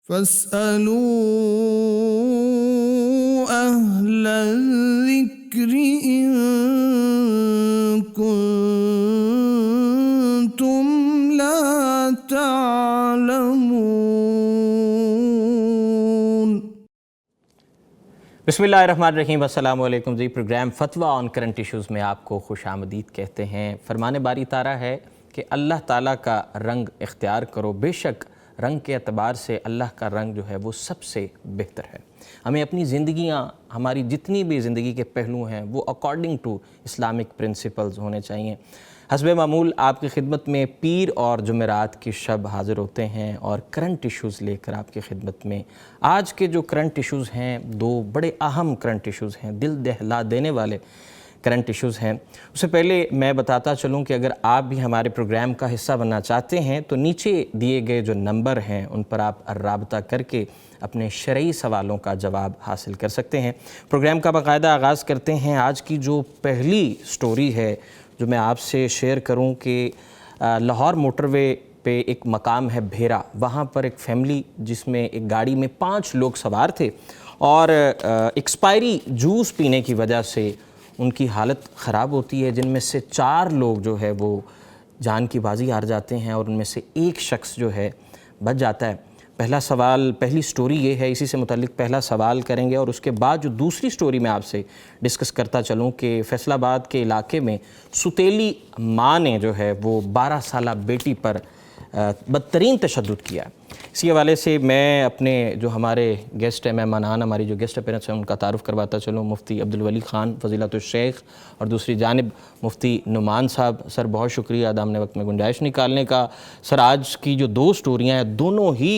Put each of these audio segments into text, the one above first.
فاسألوا أهل الذكر إن كنتم لا تعلمون۔ بسم اللہ الرحمن الرحیم۔ السلام علیکم جی۔ پروگرام فتویٰ آن کرنٹ ایشوز میں آپ کو خوش آمدید کہتے ہیں۔ فرمان باری تعالیٰ ہے کہ اللہ تعالیٰ کا رنگ اختیار کرو، بے شک رنگ کے اعتبار سے اللہ کا رنگ جو ہے وہ سب سے بہتر ہے۔ ہمیں اپنی زندگیاں، ہماری جتنی بھی زندگی کے پہلو ہیں وہ اکارڈنگ ٹو اسلامک پرنسپلز ہونے چاہیے۔ حسب معمول آپ کی خدمت میں پیر اور جمعرات کی شب حاضر ہوتے ہیں اور کرنٹ ایشوز لے کر آپ کی خدمت میں۔ آج کے جو کرنٹ ایشوز ہیں، دو بڑے اہم کرنٹ ایشوز ہیں، دل دہلا دینے والے کرنٹ ایشوز ہیں۔ اس سے پہلے میں بتاتا چلوں کہ اگر آپ بھی ہمارے پروگرام کا حصہ بننا چاہتے ہیں تو نیچے دیے گئے جو نمبر ہیں ان پر آپ رابطہ کر کے اپنے شرعی سوالوں کا جواب حاصل کر سکتے ہیں۔ پروگرام کا باقاعدہ آغاز کرتے ہیں۔ آج کی جو پہلی سٹوری ہے جو میں آپ سے شیئر کروں کہ لاہور موٹر وے پہ ایک مقام ہے بھیرا، وہاں پر ایک فیملی جس میں ایک گاڑی میں 5 لوگ سوار تھے اور ایکسپائری جوس پینے کی وجہ سے ان کی حالت خراب ہوتی ہے، جن میں سے 4 لوگ جو ہے وہ جان کی بازی ہار جاتے ہیں اور ان میں سے ایک شخص جو ہے بچ جاتا ہے۔ پہلا سوال، پہلی سٹوری یہ ہے، اسی سے متعلق پہلا سوال کریں گے اور اس کے بعد جو دوسری سٹوری میں آپ سے ڈسکس کرتا چلوں کہ فیصل آباد کے علاقے میں ستیلی ماں نے جو ہے وہ 12 سالہ بیٹی پر بدترین تشدد کیا۔ اسی حوالے سے میں اپنے جو ہمارے گیسٹ ہیں، مہمانان ہماری جو گیسٹ اپیرنس ہیں ان کا تعارف کرواتا چلوں۔ مفتی عبدالولی خان فضیلت الشیخ اور دوسری جانب مفتی نعمان صاحب۔ سر بہت شکریہ دامن وقت میں گنجائش نکالنے کا۔ سر آج کی جو 2 سٹوریاں ہیں دونوں ہی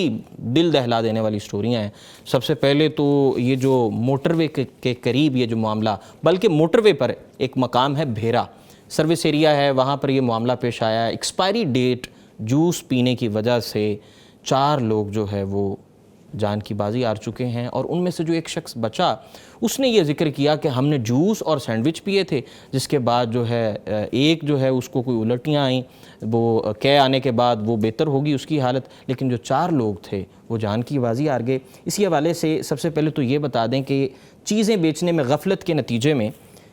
دل دہلا دینے والی سٹوریاں ہیں۔ سب سے پہلے تو یہ جو موٹر وے کے قریب یہ جو معاملہ، بلکہ موٹر وے پر ایک مقام ہے بھیرا، سروس ایریا ہے، وہاں پر یہ معاملہ پیش آیا ہے۔ ایکسپائری ڈیٹ جوس پینے کی وجہ سے 4 لوگ جو ہے وہ جان کی بازی ہار چکے ہیں اور ان میں سے جو ایک شخص بچا اس نے یہ ذکر کیا کہ ہم نے جوس اور سینڈوچ پیے تھے، جس کے بعد جو ہے ایک جو ہے اس کو کوئی الٹیاں آئیں، وہ کہہ آنے کے بعد وہ بہتر ہوگی اس کی حالت، لیکن جو 4 لوگ تھے وہ جان کی بازی ہار گئے۔ اسی حوالے سے سب سے پہلے تو یہ بتا دیں کہ چیزیں بیچنے میں غفلت کے نتیجے میں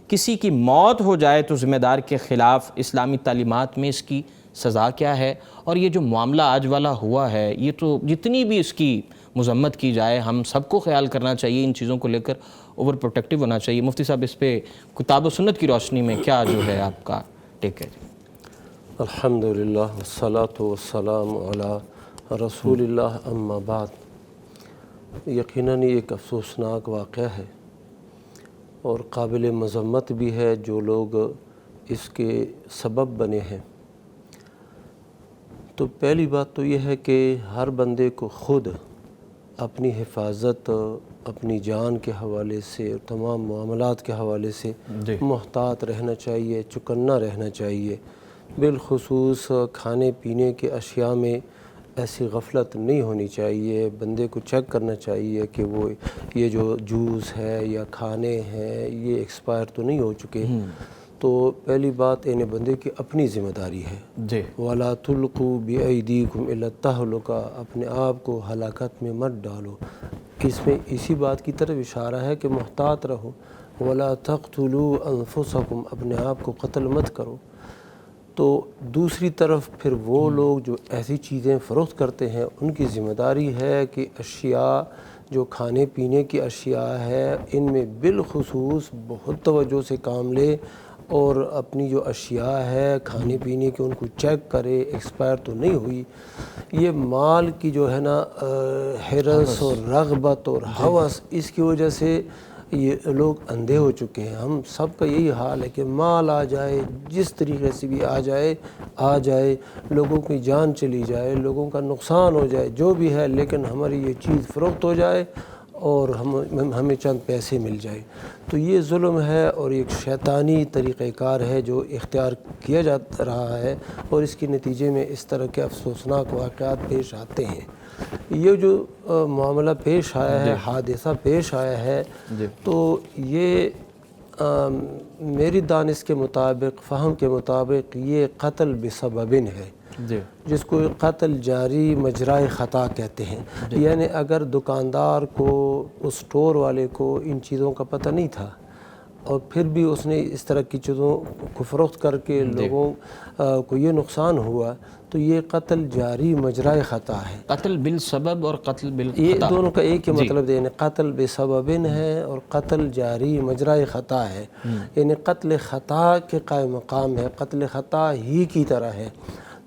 کسی کی موت ہو جائے تو ذمہ دار کے خلاف اسلامی تعلیمات میں اس کی سزا کیا ہے، اور یہ جو معاملہ آج والا ہوا ہے یہ تو جتنی بھی اس کی مذمت کی جائے ہم سب کو خیال کرنا چاہیے، ان چیزوں کو لے کر اوور پروٹیکٹیو ہونا چاہیے۔ مفتی صاحب اس پہ کتاب و سنت کی روشنی میں کیا جو ہے آپ کا ٹیک ہے؟ الحمدللہ والصلاة والسلام علی رسول اللہ، اما بعد۔ یقیناً یہ ایک افسوسناک واقعہ ہے اور قابل مذمت بھی ہے جو لوگ اس کے سبب بنے ہیں۔ تو پہلی بات تو یہ ہے کہ ہر بندے کو خود اپنی حفاظت، اپنی جان کے حوالے سے، تمام معاملات کے حوالے سے محتاط رہنا چاہیے، چکنا رہنا چاہیے۔ بالخصوص کھانے پینے کے اشیاء میں ایسی غفلت نہیں ہونی چاہیے۔ بندے کو چیک کرنا چاہیے کہ وہ یہ جو جوس ہے یا کھانے ہیں یہ ایکسپائر تو نہیں ہو چکے۔ تو پہلی بات بندے کی اپنی ذمہ داری ہے۔ وَلَا تُلْقُوا بِأَيْدِيكُمْ إِلَى التَّهْلُكَةِ، اپنے آپ کو ہلاکت میں مت ڈالو۔ اس میں اسی بات کی طرف اشارہ ہے کہ محتاط رہو۔ وَلَا تَقْتُلُوا أَنفُسَكُمْ، اپنے آپ کو قتل مت کرو۔ تو دوسری طرف پھر وہ لوگ جو ایسی چیزیں فروخت کرتے ہیں ان کی ذمہ داری ہے کہ اشیاء جو کھانے پینے کی اشیاء ہے ان میں بالخصوص بہت توجہ سے کام لے اور اپنی جو اشیاء ہے کھانے پینے کے ان کو چیک کرے، ایکسپائر تو نہیں ہوئی۔ یہ مال کی جو ہے نا حرص اور رغبت اور ہوس، اس کی وجہ سے یہ لوگ اندھے ہو چکے ہیں۔ ہم سب کا یہی حال ہے کہ مال آ جائے، جس طریقے سے بھی آ جائے، لوگوں کی جان چلی جائے، لوگوں کا نقصان ہو جائے، جو بھی ہے، لیکن ہماری یہ چیز فروخت ہو جائے اور ہمیں چند پیسے مل جائے۔ تو یہ ظلم ہے اور ایک شیطانی طریقہ کار ہے جو اختیار کیا جا رہا ہے اور اس کے نتیجے میں اس طرح کے افسوسناک واقعات پیش آتے ہیں۔ یہ جو معاملہ پیش آیا ہے، حادثہ پیش آیا ہے، تو یہ میری دانش کے مطابق، فہم کے مطابق یہ قتل بسبب ہے۔ جی جس کو قتل جاری مجرائے خطا کہتے ہیں. یعنی اگر دکاندار کو، اس اسٹور والے کو ان چیزوں کا پتہ نہیں تھا اور پھر بھی اس نے اس طرح کی چیزوں کو فروخت کر کے لوگوں کو یہ نقصان ہوا تو یہ قتل جاری مجرائے خطا ہے. قتل بالسبب اور قتل بالخطا یہ دونوں کا ایک ہی مطلب ہے، یعنی قتل بے سببن ہے اور قتل جاری مجرائے خطا ہے. یعنی قتل خطا کے قائم مقام ہے، قتل خطا ہی کی طرح ہے.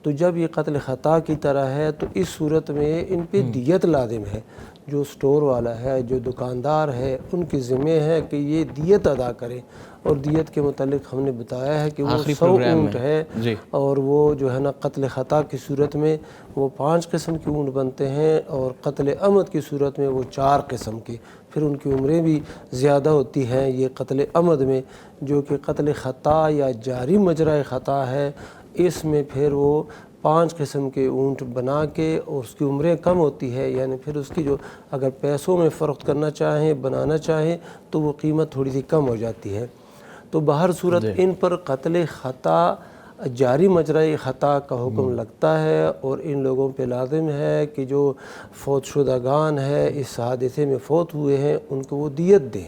تو جب یہ قتل خطا کی طرح ہے تو اس صورت میں ان پہ دیت لازم ہے. جو اسٹور والا ہے، جو دکاندار ہے، ان کے ذمہ ہے کہ یہ دیت ادا کرے. اور دیت کے متعلق ہم نے بتایا ہے کہ وہ 100 اونٹ ہے. اور وہ جو ہے نا قتل خطا کی صورت میں وہ 5 قسم کے اونٹ بنتے ہیں اور قتل عمد کی صورت میں وہ 4 قسم کے. پھر ان کی عمریں بھی زیادہ ہوتی ہیں. یہ قتل عمد میں جو کہ قتل خطا یا جاری مجرائے خطا ہے، اس میں پھر وہ 5 قسم کے اونٹ بنا کے اور اس کی عمریں کم ہوتی ہے. یعنی پھر اس کی جو اگر پیسوں میں فروخت کرنا چاہیں، بنانا چاہیں تو وہ قیمت تھوڑی سی کم ہو جاتی ہے. تو بہر صورت ان پر قتل خطا جاری مجرائے خطا کا حکم لگتا ہے اور ان لوگوں پہ لازم ہے کہ جو فوت شدگان ہے، اس حادثے میں فوت ہوئے ہیں، ان کو وہ دیت دیں.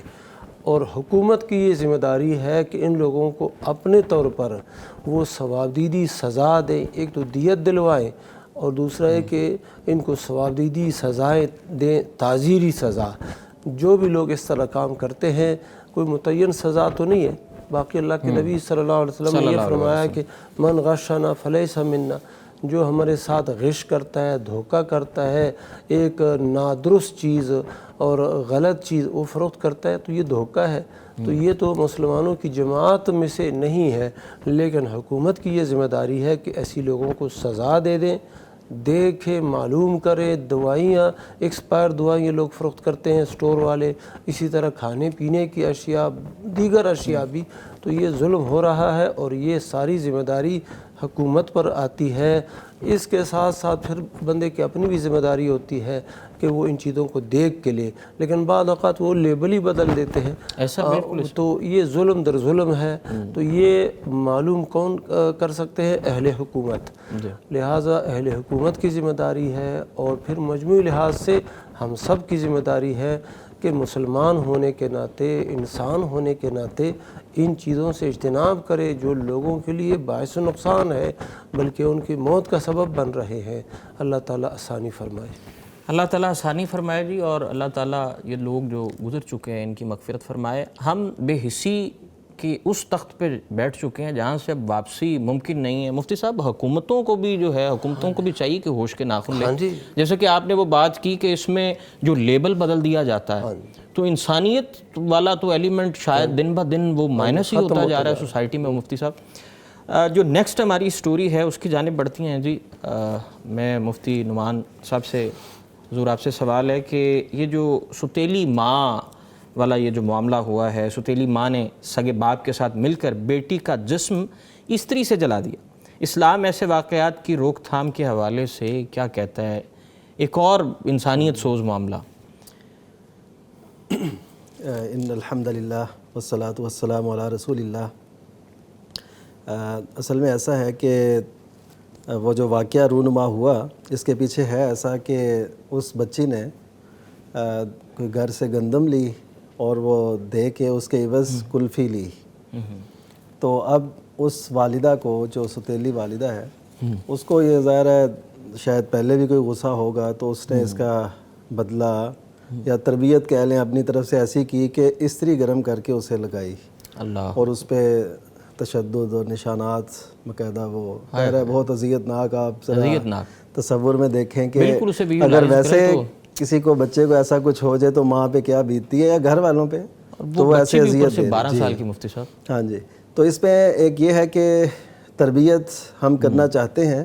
اور حکومت کی یہ ذمہ داری ہے کہ ان لوگوں کو اپنے طور پر وہ ثوابدیدی سزا دیں. ایک تو دیت دلوائیں اور دوسرا ہے کہ ان کو ثوابدیدی سزائیں دیں، تعزیری سزا. جو بھی لوگ اس طرح کام کرتے ہیں، کوئی متعین سزا تو نہیں ہے. باقی اللہ کے نبی صلی اللہ علیہ وسلم نے یہ فرمایا کہ من غشنا فلیس منا، جو ہمارے ساتھ غش کرتا ہے، دھوکہ کرتا ہے، ایک نادرست چیز اور غلط چیز وہ فروخت کرتا ہے تو یہ دھوکہ ہے. تو یہ تو مسلمانوں کی جماعت میں سے نہیں ہے، لیکن حکومت کی یہ ذمہ داری ہے کہ ایسی لوگوں کو سزا دے دیں. دیکھے، معلوم کرے. دوائیاں، ایکسپائر دوائیاں لوگ فروخت کرتے ہیں اسٹور والے، اسی طرح کھانے پینے کی اشیاء، دیگر اشیاء بھی. تو یہ ظلم ہو رہا ہے اور یہ ساری ذمہ داری حکومت پر آتی ہے. اس کے ساتھ ساتھ پھر بندے کی اپنی بھی ذمہ داری ہوتی ہے کہ وہ ان چیزوں کو دیکھ کے لے، لیکن بعض اوقات وہ لیبل ہی بدل دیتے ہیں. تو یہ ظلم در ظلم ہے. تو یہ معلوم کون کر سکتے ہیں؟ اہل حکومت. لہٰذا اہل حکومت کی ذمہ داری ہے اور پھر مجموعی لحاظ سے ہم سب کی ذمہ داری ہے کہ مسلمان ہونے کے ناطے، انسان ہونے کے ناطے ان چیزوں سے اجتناب کرے جو لوگوں کے لیے باعث نقصان ہے بلکہ ان کی موت کا سبب بن رہے ہیں. اللہ تعالیٰ آسانی فرمائے. اللہ تعالیٰ آسانی فرمائے جی. اور اللہ تعالیٰ یہ لوگ جو گزر چکے ہیں ان کی مغفرت فرمائے. ہم بے حسی کی اس تخت پہ بیٹھ چکے ہیں جہاں سے اب واپسی ممکن نہیں ہے. مفتی صاحب، حکومتوں کو بھی جو ہے، حکومتوں کو بھی چاہیے کہ ہوش کے ناخن لیں. جیسے کہ آپ نے وہ بات کی کہ اس میں جو لیبل بدل دیا جاتا ہے تو انسانیت والا تو ایلیمنٹ شاید دن بہ دن وہ مائنس ہی ہوتا جا رہا ہے سوسائٹی میں. مفتی صاحب، جو نیکسٹ ہماری سٹوری ہے اس کی جانب بڑھتی ہیں جی. میں مفتی نعمان صاحب سے، حضور آپ سے سوال ہے کہ یہ جو ستیلی ماں والا یہ جو معاملہ ہوا ہے، ستیلی ماں نے سگے باپ کے ساتھ مل کر بیٹی کا جسم استری سے جلا دیا. اسلام ایسے واقعات کی روک تھام کے حوالے سے کیا کہتا ہے؟ ایک اور انسانیت سوز معاملہ. ان الحمد للہ والصلاۃ والسلام علی رسول اللہ. اصل میں ایسا ہے کہ وہ جو واقعہ رونما ہوا اس کے پیچھے ہے ایسا کہ اس بچی نے کوئی گھر سے گندم لی اور وہ دے کے اس کے عوض کلفی لی. تو اب اس والدہ کو، جو ستیلی والدہ ہے، اس کو یہ ظاہر ہے شاید پہلے بھی کوئی غصہ ہوگا تو اس نے اس کا بدلہ یا تربیت کہہ لیں اپنی طرف سے ایسی کی کہ استری گرم کر کے اسے لگائی اور اس پہ تشدد اور نشانات باقاعدہ. وہ بہت اذیت ناک. آپ تصور میں دیکھیں کہ اگر ویسے کسی کو بچے کو ایسا کچھ ہو جائے تو ماں پہ کیا بیتتی ہے یا گھر والوں پہ، تو وہ ایسے اذیت. 12 سال کی مفتی صاحب. ہاں جی. تو اس پہ ایک یہ ہے کہ تربیت ہم کرنا چاہتے ہیں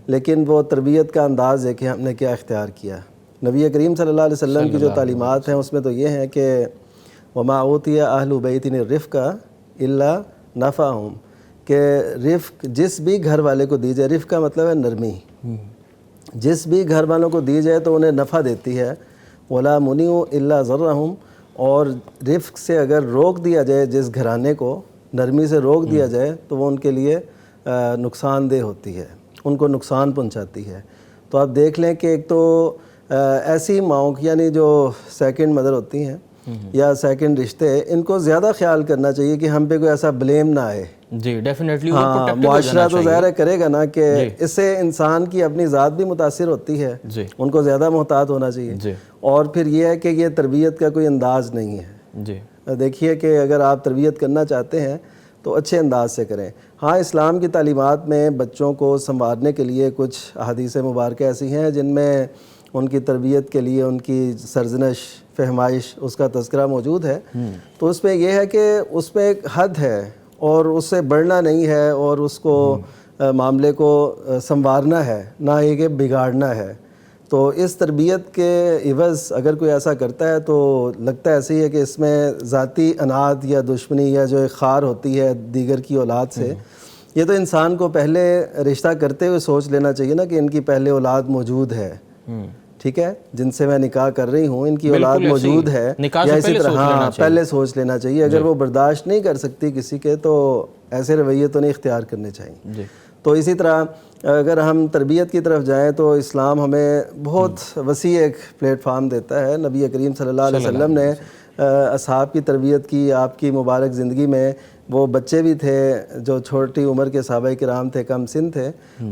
لیکن وہ تربیت کا انداز ہے کہ ہم نے کیا اختیار کیا. نبی کریم صلی اللہ علیہ وسلم کی جو تعلیمات ہیں اس میں تو یہ ہیں کہ وما اوتی اہل بیت الرفق الا نفعہم، کہ رفق جس بھی گھر والے کو دی جائے، رفق کا مطلب ہے نرمی، جس بھی گھر والوں کو دی جائے تو انہیں نفع دیتی ہے. ولا منیع الا ضرہم، اور رفق سے اگر روک دیا جائے، جس گھرانے کو نرمی سے روک دیا جائے تو وہ ان کے لیے نقصان دہ ہوتی ہے. ان کو نقصان پہنچاتی ہے۔ تو آپ دیکھ لیں کہ ایک تو ایسی ماؤں یعنی جو سیکنڈ مدر ہوتی ہیں یا سیکنڈ رشتے، ان کو زیادہ خیال کرنا چاہیے کہ ہم پہ کوئی ایسا بلیم نہ آئے۔ جی ڈیفینیٹلی ہاں، معاشرہ تو ظاہر کرے گا نا کہ اس سے انسان کی اپنی ذات بھی متاثر ہوتی ہے، ان کو زیادہ محتاط ہونا چاہیے۔ اور پھر یہ ہے کہ یہ تربیت کا کوئی انداز نہیں ہے۔ جی دیکھیے کہ اگر آپ تربیت کرنا چاہتے ہیں تو اچھے انداز سے کریں۔ ہاں، اسلام کی تعلیمات میں بچوں کو سنوارنے کے لیے کچھ احادیث مبارکہ ایسی ہیں جن میں ان کی تربیت کے لیے ان کی سرزنش، فہمائش، اس کا تذکرہ موجود ہے۔ تو اس میں یہ ہے کہ اس میں ایک حد ہے اور اس سے بڑھنا نہیں ہے، اور اس کو معاملے کو سنوارنا ہے، نہ یہ کہ بگاڑنا ہے۔ تو اس تربیت کے عوض اگر کوئی ایسا کرتا ہے تو لگتا ہے ایسے ہی ہے کہ اس میں ذاتی اناد یا دشمنی یا جو ایک خار ہوتی ہے دیگر کی اولاد سے، یہ تو انسان کو پہلے رشتہ کرتے ہوئے سوچ لینا چاہیے نا کہ ان کی پہلے اولاد موجود ہے، ٹھیک ہے، جن سے میں نکاح کر رہی ہوں ان کی اولاد موجود ہے، یا اسی طرح ہاں پہلے سوچ لینا چاہیے۔ اگر وہ برداشت نہیں کر سکتی کسی کے تو ایسے رویے تو نہیں اختیار کرنے چاہیے۔ تو اسی طرح اگر ہم تربیت کی طرف جائیں تو اسلام ہمیں بہت وسیع ایک پلیٹ فارم دیتا ہے۔ نبی کریم صلی اللہ علیہ وسلم نے اصحاب کی تربیت کی، آپ کی مبارک زندگی میں وہ بچے بھی تھے جو چھوٹی عمر کے صحابہ کرام تھے، کم سن تھے،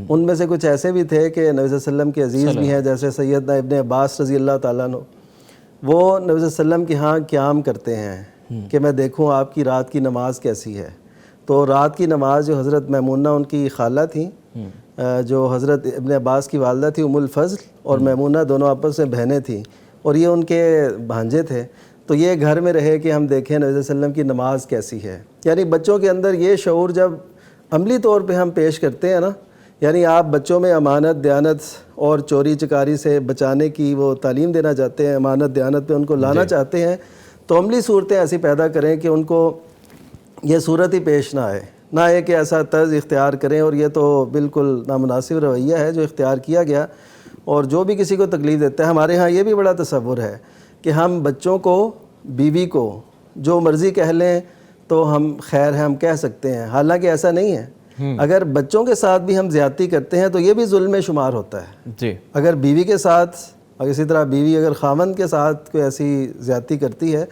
ان میں سے کچھ ایسے بھی تھے کہ نبی صلی اللہ علیہ وسلم کے عزیز بھی ہیں، جیسے سیدنا ابن عباس رضی اللہ تعالیٰ عنہ۔ وہ نبی صلی اللہ علیہ وسلم کے ہاں قیام کرتے ہیں کہ میں دیکھوں آپ کی رات کی نماز کیسی ہے۔ تو رات کی نماز جو حضرت میمونہ ان کی خالہ تھیں، جو حضرت ابن عباس کی والدہ تھی ام الفضل، اور میمونہ دونوں آپس میں بہنیں تھیں اور یہ ان کے بھانجے تھے، تو یہ گھر میں رہے کہ ہم دیکھیں نبی صلی اللہ علیہ وسلم کی نماز کیسی ہے۔ یعنی بچوں کے اندر یہ شعور جب عملی طور پہ ہم پیش کرتے ہیں نا، یعنی آپ بچوں میں امانت، دیانت اور چوری چکاری سے بچانے کی وہ تعلیم دینا چاہتے ہیں، امانت دیانت پہ ان کو لانا چاہتے ہیں، تو عملی صورتیں ایسی پیدا کریں کہ ان کو یہ صورت ہی پیش نہ آئے، نہ یہ کہ ایسا طرز اختیار کریں، اور یہ تو بالکل نامناسب رویہ ہے جو اختیار کیا گیا، اور جو بھی کسی کو تکلیف دیتا ہے۔ ہمارے ہاں یہ بھی بڑا تصور ہے کہ ہم بچوں کو، بیوی کو جو مرضی کہہ لیں تو ہم خیر ہے، ہم کہہ سکتے ہیں، حالانکہ ایسا نہیں ہے۔ اگر بچوں کے ساتھ بھی ہم زیادتی کرتے ہیں تو یہ بھی ظلم میں شمار ہوتا ہے۔ جی اگر بیوی کے ساتھ، اور اسی طرح بیوی اگر خاوند کے ساتھ کوئی ایسی زیادتی کرتی ہے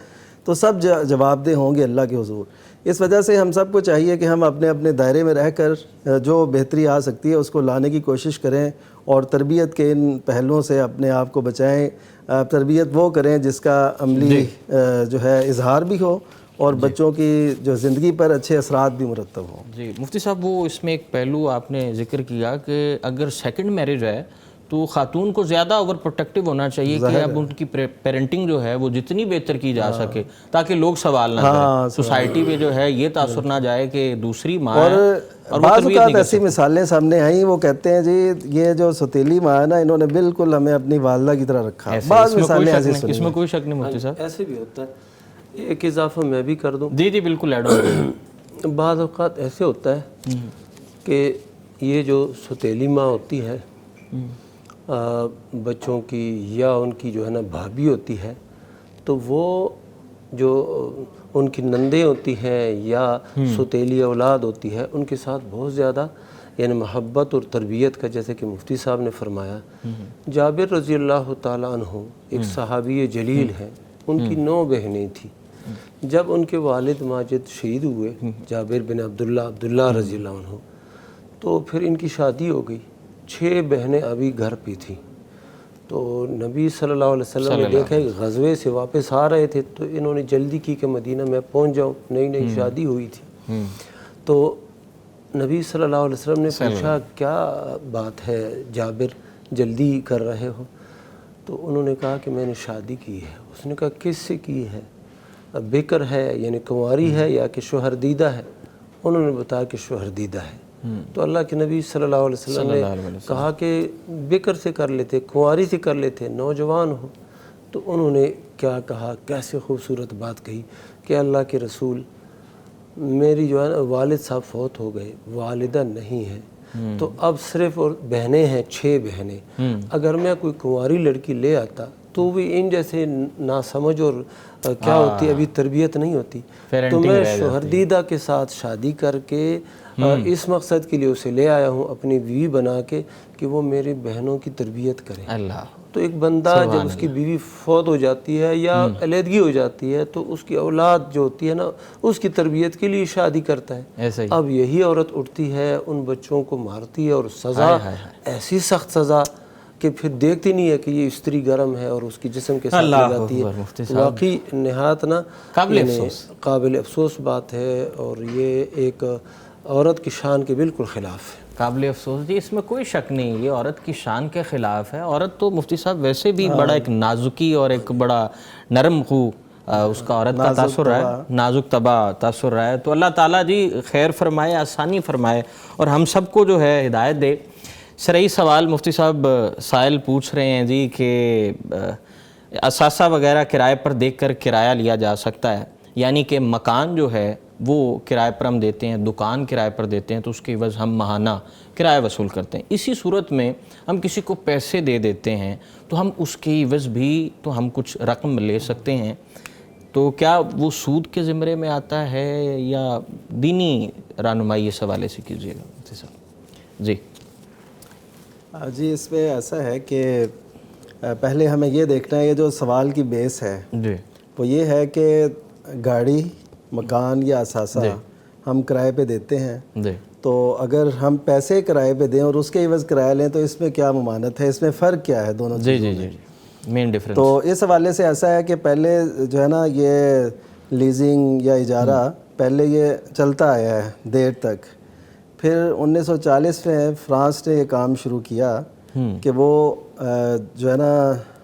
تو سب جواب دہ ہوں گے اللہ کے حضور۔ اس وجہ سے ہم سب کو چاہیے کہ ہم اپنے اپنے دائرے میں رہ کر جو بہتری آ سکتی ہے اس کو لانے کی کوشش کریں، اور تربیت کے ان پہلوؤں سے اپنے آپ کو بچائیں۔ تربیت وہ کریں جس کا عملی جو ہے اظہار بھی ہو، اور بچوں کی جو زندگی پر اچھے اثرات بھی مرتب ہوں۔ جی مفتی صاحب، وہ اس میں ایک پہلو آپ نے ذکر کیا کہ اگر سیکنڈ میرج ہے تو خاتون کو زیادہ اوور پروٹیکٹیو ہونا چاہیے کہ اب ان کی پیرنٹنگ جو ہے وہ جتنی بہتر کی جا سکے تاکہ لوگ سوال نہ کریں، سوسائٹی میں جو ہے یہ تاثر نہ جائے کہ دوسری ماں ہے اور بعض اوقات ایسی مثالیں سامنے آئیں، وہ کہتے ہیں جی یہ جو ستیلی ماں ہے نا، انہوں نے بالکل ہمیں اپنی والدہ کی طرح رکھا۔ بعض مثالیں ایسی سنی، اس میں کوئی شک نہیں مفتی صاحب۔ ایسے بھی ہوتا ہے۔ ایک اضافہ میں بھی کر دوں۔ جی بالکل ایڈ ہو۔ بعض اوقات ایسے ہوتا ہے کہ یہ جو ستیلی ماں ہوتی ہے بچوں کی، یا ان کی جو ہے نا بھابھی ہوتی ہے، تو وہ جو ان کی نندیں ہوتی ہیں یا ستیلی اولاد ہوتی ہے، ان کے ساتھ بہت زیادہ یعنی محبت اور تربیت کا، جیسے کہ مفتی صاحب نے فرمایا۔ جابر رضی اللہ تعالیٰ عنہ ایک صحابی جلیل ہیں، ان کی 9 بہنیں تھیں۔ جب ان کے والد ماجد شہید ہوئے، جابر بن عبداللہ رضی اللہ عنہ، تو پھر ان کی شادی ہو گئی۔ 6 بہنیں ابھی گھر پہ تھیں۔ تو نبی صلی اللہ علیہ وسلم نے دیکھا کہ غزوے سے واپس آ رہے تھے، تو انہوں نے جلدی کی کہ مدینہ میں پہنچ جاؤں، نئی شادی ہوئی تھی۔ تو نبی صلی اللہ علیہ وسلم نے پوچھا کیا بات ہے جابر، جلدی کر رہے ہو؟ تو انہوں نے کہا کہ میں نے شادی کی ہے۔ اس نے کہا کس سے کی ہے؟ بکر ہے یعنی کنواری ہے یا کہ شوہر دیدہ ہے؟ انہوں نے بتایا کہ شوہر دیدہ ہے۔ تو اللہ کے نبی صلی اللہ علیہ وسلم نے کہا کہ بکر سے کر لیتے، کنواری سے کر لیتے، نوجوان ہو۔ تو انہوں نے کیا کہا، کیسے خوبصورت بات کہی کہ اللہ کے رسول، میری جو ہے نا والد صاحب فوت ہو گئے، والدہ نہیں ہے، تو اب صرف اور بہنیں ہیں، 6 بہنیں۔ اگر میں کوئی کنواری لڑکی لے آتا تو بھی ان جیسے ناسمجھ اور کیا ہوتی، ابھی تربیت نہیں ہوتی، تو میں شوہر دیدہ کے ساتھ شادی کر کے اس مقصد کے لیے اسے لے آیا ہوں اپنی بیوی بنا کے کہ وہ میری بہنوں کی تربیت کرے۔ اللہ، تو ایک بندہ جب اس کی بیوی فوت ہو جاتی ہے یا علیحدگی ہو جاتی ہے تو اس کی اولاد جو ہوتی ہے نا اس کی تربیت کے لیے شادی کرتا ہے۔ ایسا ہی اب یہی عورت اٹھتی ہے ان بچوں کو مارتی ہے، اور سزا ایسی سخت سزا کہ پھر دیکھتی نہیں ہے کہ یہ استری گرم ہے اور اس کی جسم کے ساتھ لگاتی ہے۔ واقعی نہایت نا قابل افسوس بات ہے، اور یہ ایک عورت کی شان کے بالکل خلاف ہے۔ قابل افسوس جی، اس میں کوئی شک نہیں، یہ عورت کی شان کے خلاف ہے۔ عورت تو مفتی صاحب ویسے بھی بڑا ایک نازکی اور ایک بڑا نرم خو اس کا عورت کا تاثر رہا ہے، نازک طبع تاثر رہا ہے۔ تو اللہ تعالیٰ جی خیر فرمائے، آسانی فرمائے، اور ہم سب کو جو ہے ہدایت دے۔ شرعی سوال مفتی صاحب سائل پوچھ رہے ہیں جی کہ اثاثہ وغیرہ کرائے پر دیکھ کر کرایہ لیا جا سکتا ہے، یعنی کہ مکان جو ہے وہ کرائے پر ہم دیتے ہیں، دکان کرائے پر دیتے ہیں، تو اس کی عوض ہم ماہانہ کرایہ وصول کرتے ہیں۔ اسی صورت میں ہم کسی کو پیسے دے دیتے ہیں تو ہم اس کی عوض بھی تو ہم کچھ رقم لے سکتے ہیں، تو کیا وہ سود کے زمرے میں آتا ہے یا دینی رہنمائی اس حوالے سے کیجیے گا؟ جی جی، اس میں ایسا ہے کہ پہلے ہمیں یہ دیکھنا ہے، یہ جو سوال کی بیس ہے جی وہ یہ ہے کہ گاڑی، مکان یا اثاثہ ہم کرائے پہ دیتے ہیں، جی تو اگر ہم پیسے کرائے پہ دیں اور اس کے عوض کرایہ لیں تو اس میں کیا ممانعت ہے، اس میں فرق کیا ہے دونوں جی چیزوں جی میں؟ جی مین ڈفرینس تو اس حوالے سے ایسا ہے کہ پہلے جو ہے نا یہ لیزنگ یا اجارہ پہلے یہ چلتا آیا ہے دیر تک، پھر 1940 میں فرانس نے یہ کام شروع کیا کہ وہ جو ہے نا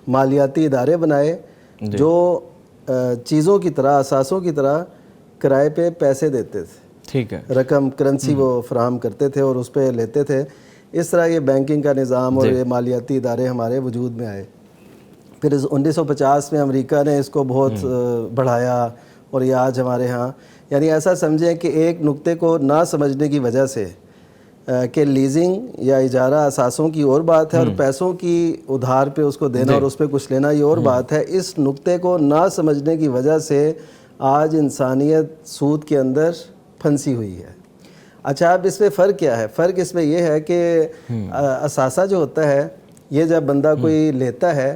مالیاتی ادارے بنائے جو چیزوں کی طرح، اثاثوں کی طرح کرائے پہ پیسے دیتے تھے، ٹھیک ہے، رقم کرنسی وہ فراہم کرتے تھے اور اس پہ لیتے تھے۔ اس طرح یہ بینکنگ کا نظام اور یہ مالیاتی ادارے ہمارے وجود میں آئے۔ پھر 1950 میں امریکہ نے اس کو بہت بڑھایا، اور یہ آج ہمارے ہاں، یعنی ایسا سمجھیں کہ ایک نقطے کو نہ سمجھنے کی وجہ سے کہ لیزنگ یا اجارہ اثاثوں کی اور بات ہے اور پیسوں کی ادھار پہ اس کو دینا اور اس پہ کچھ لینا یہ اور بات ہے، اس نقطے کو نہ سمجھنے کی وجہ سے آج انسانیت سود کے اندر پھنسی ہوئی ہے۔ اچھا، اب اس میں فرق کیا ہے؟ فرق اس میں یہ ہے کہ اثاثہ جو ہوتا ہے یہ جب بندہ کوئی لیتا ہے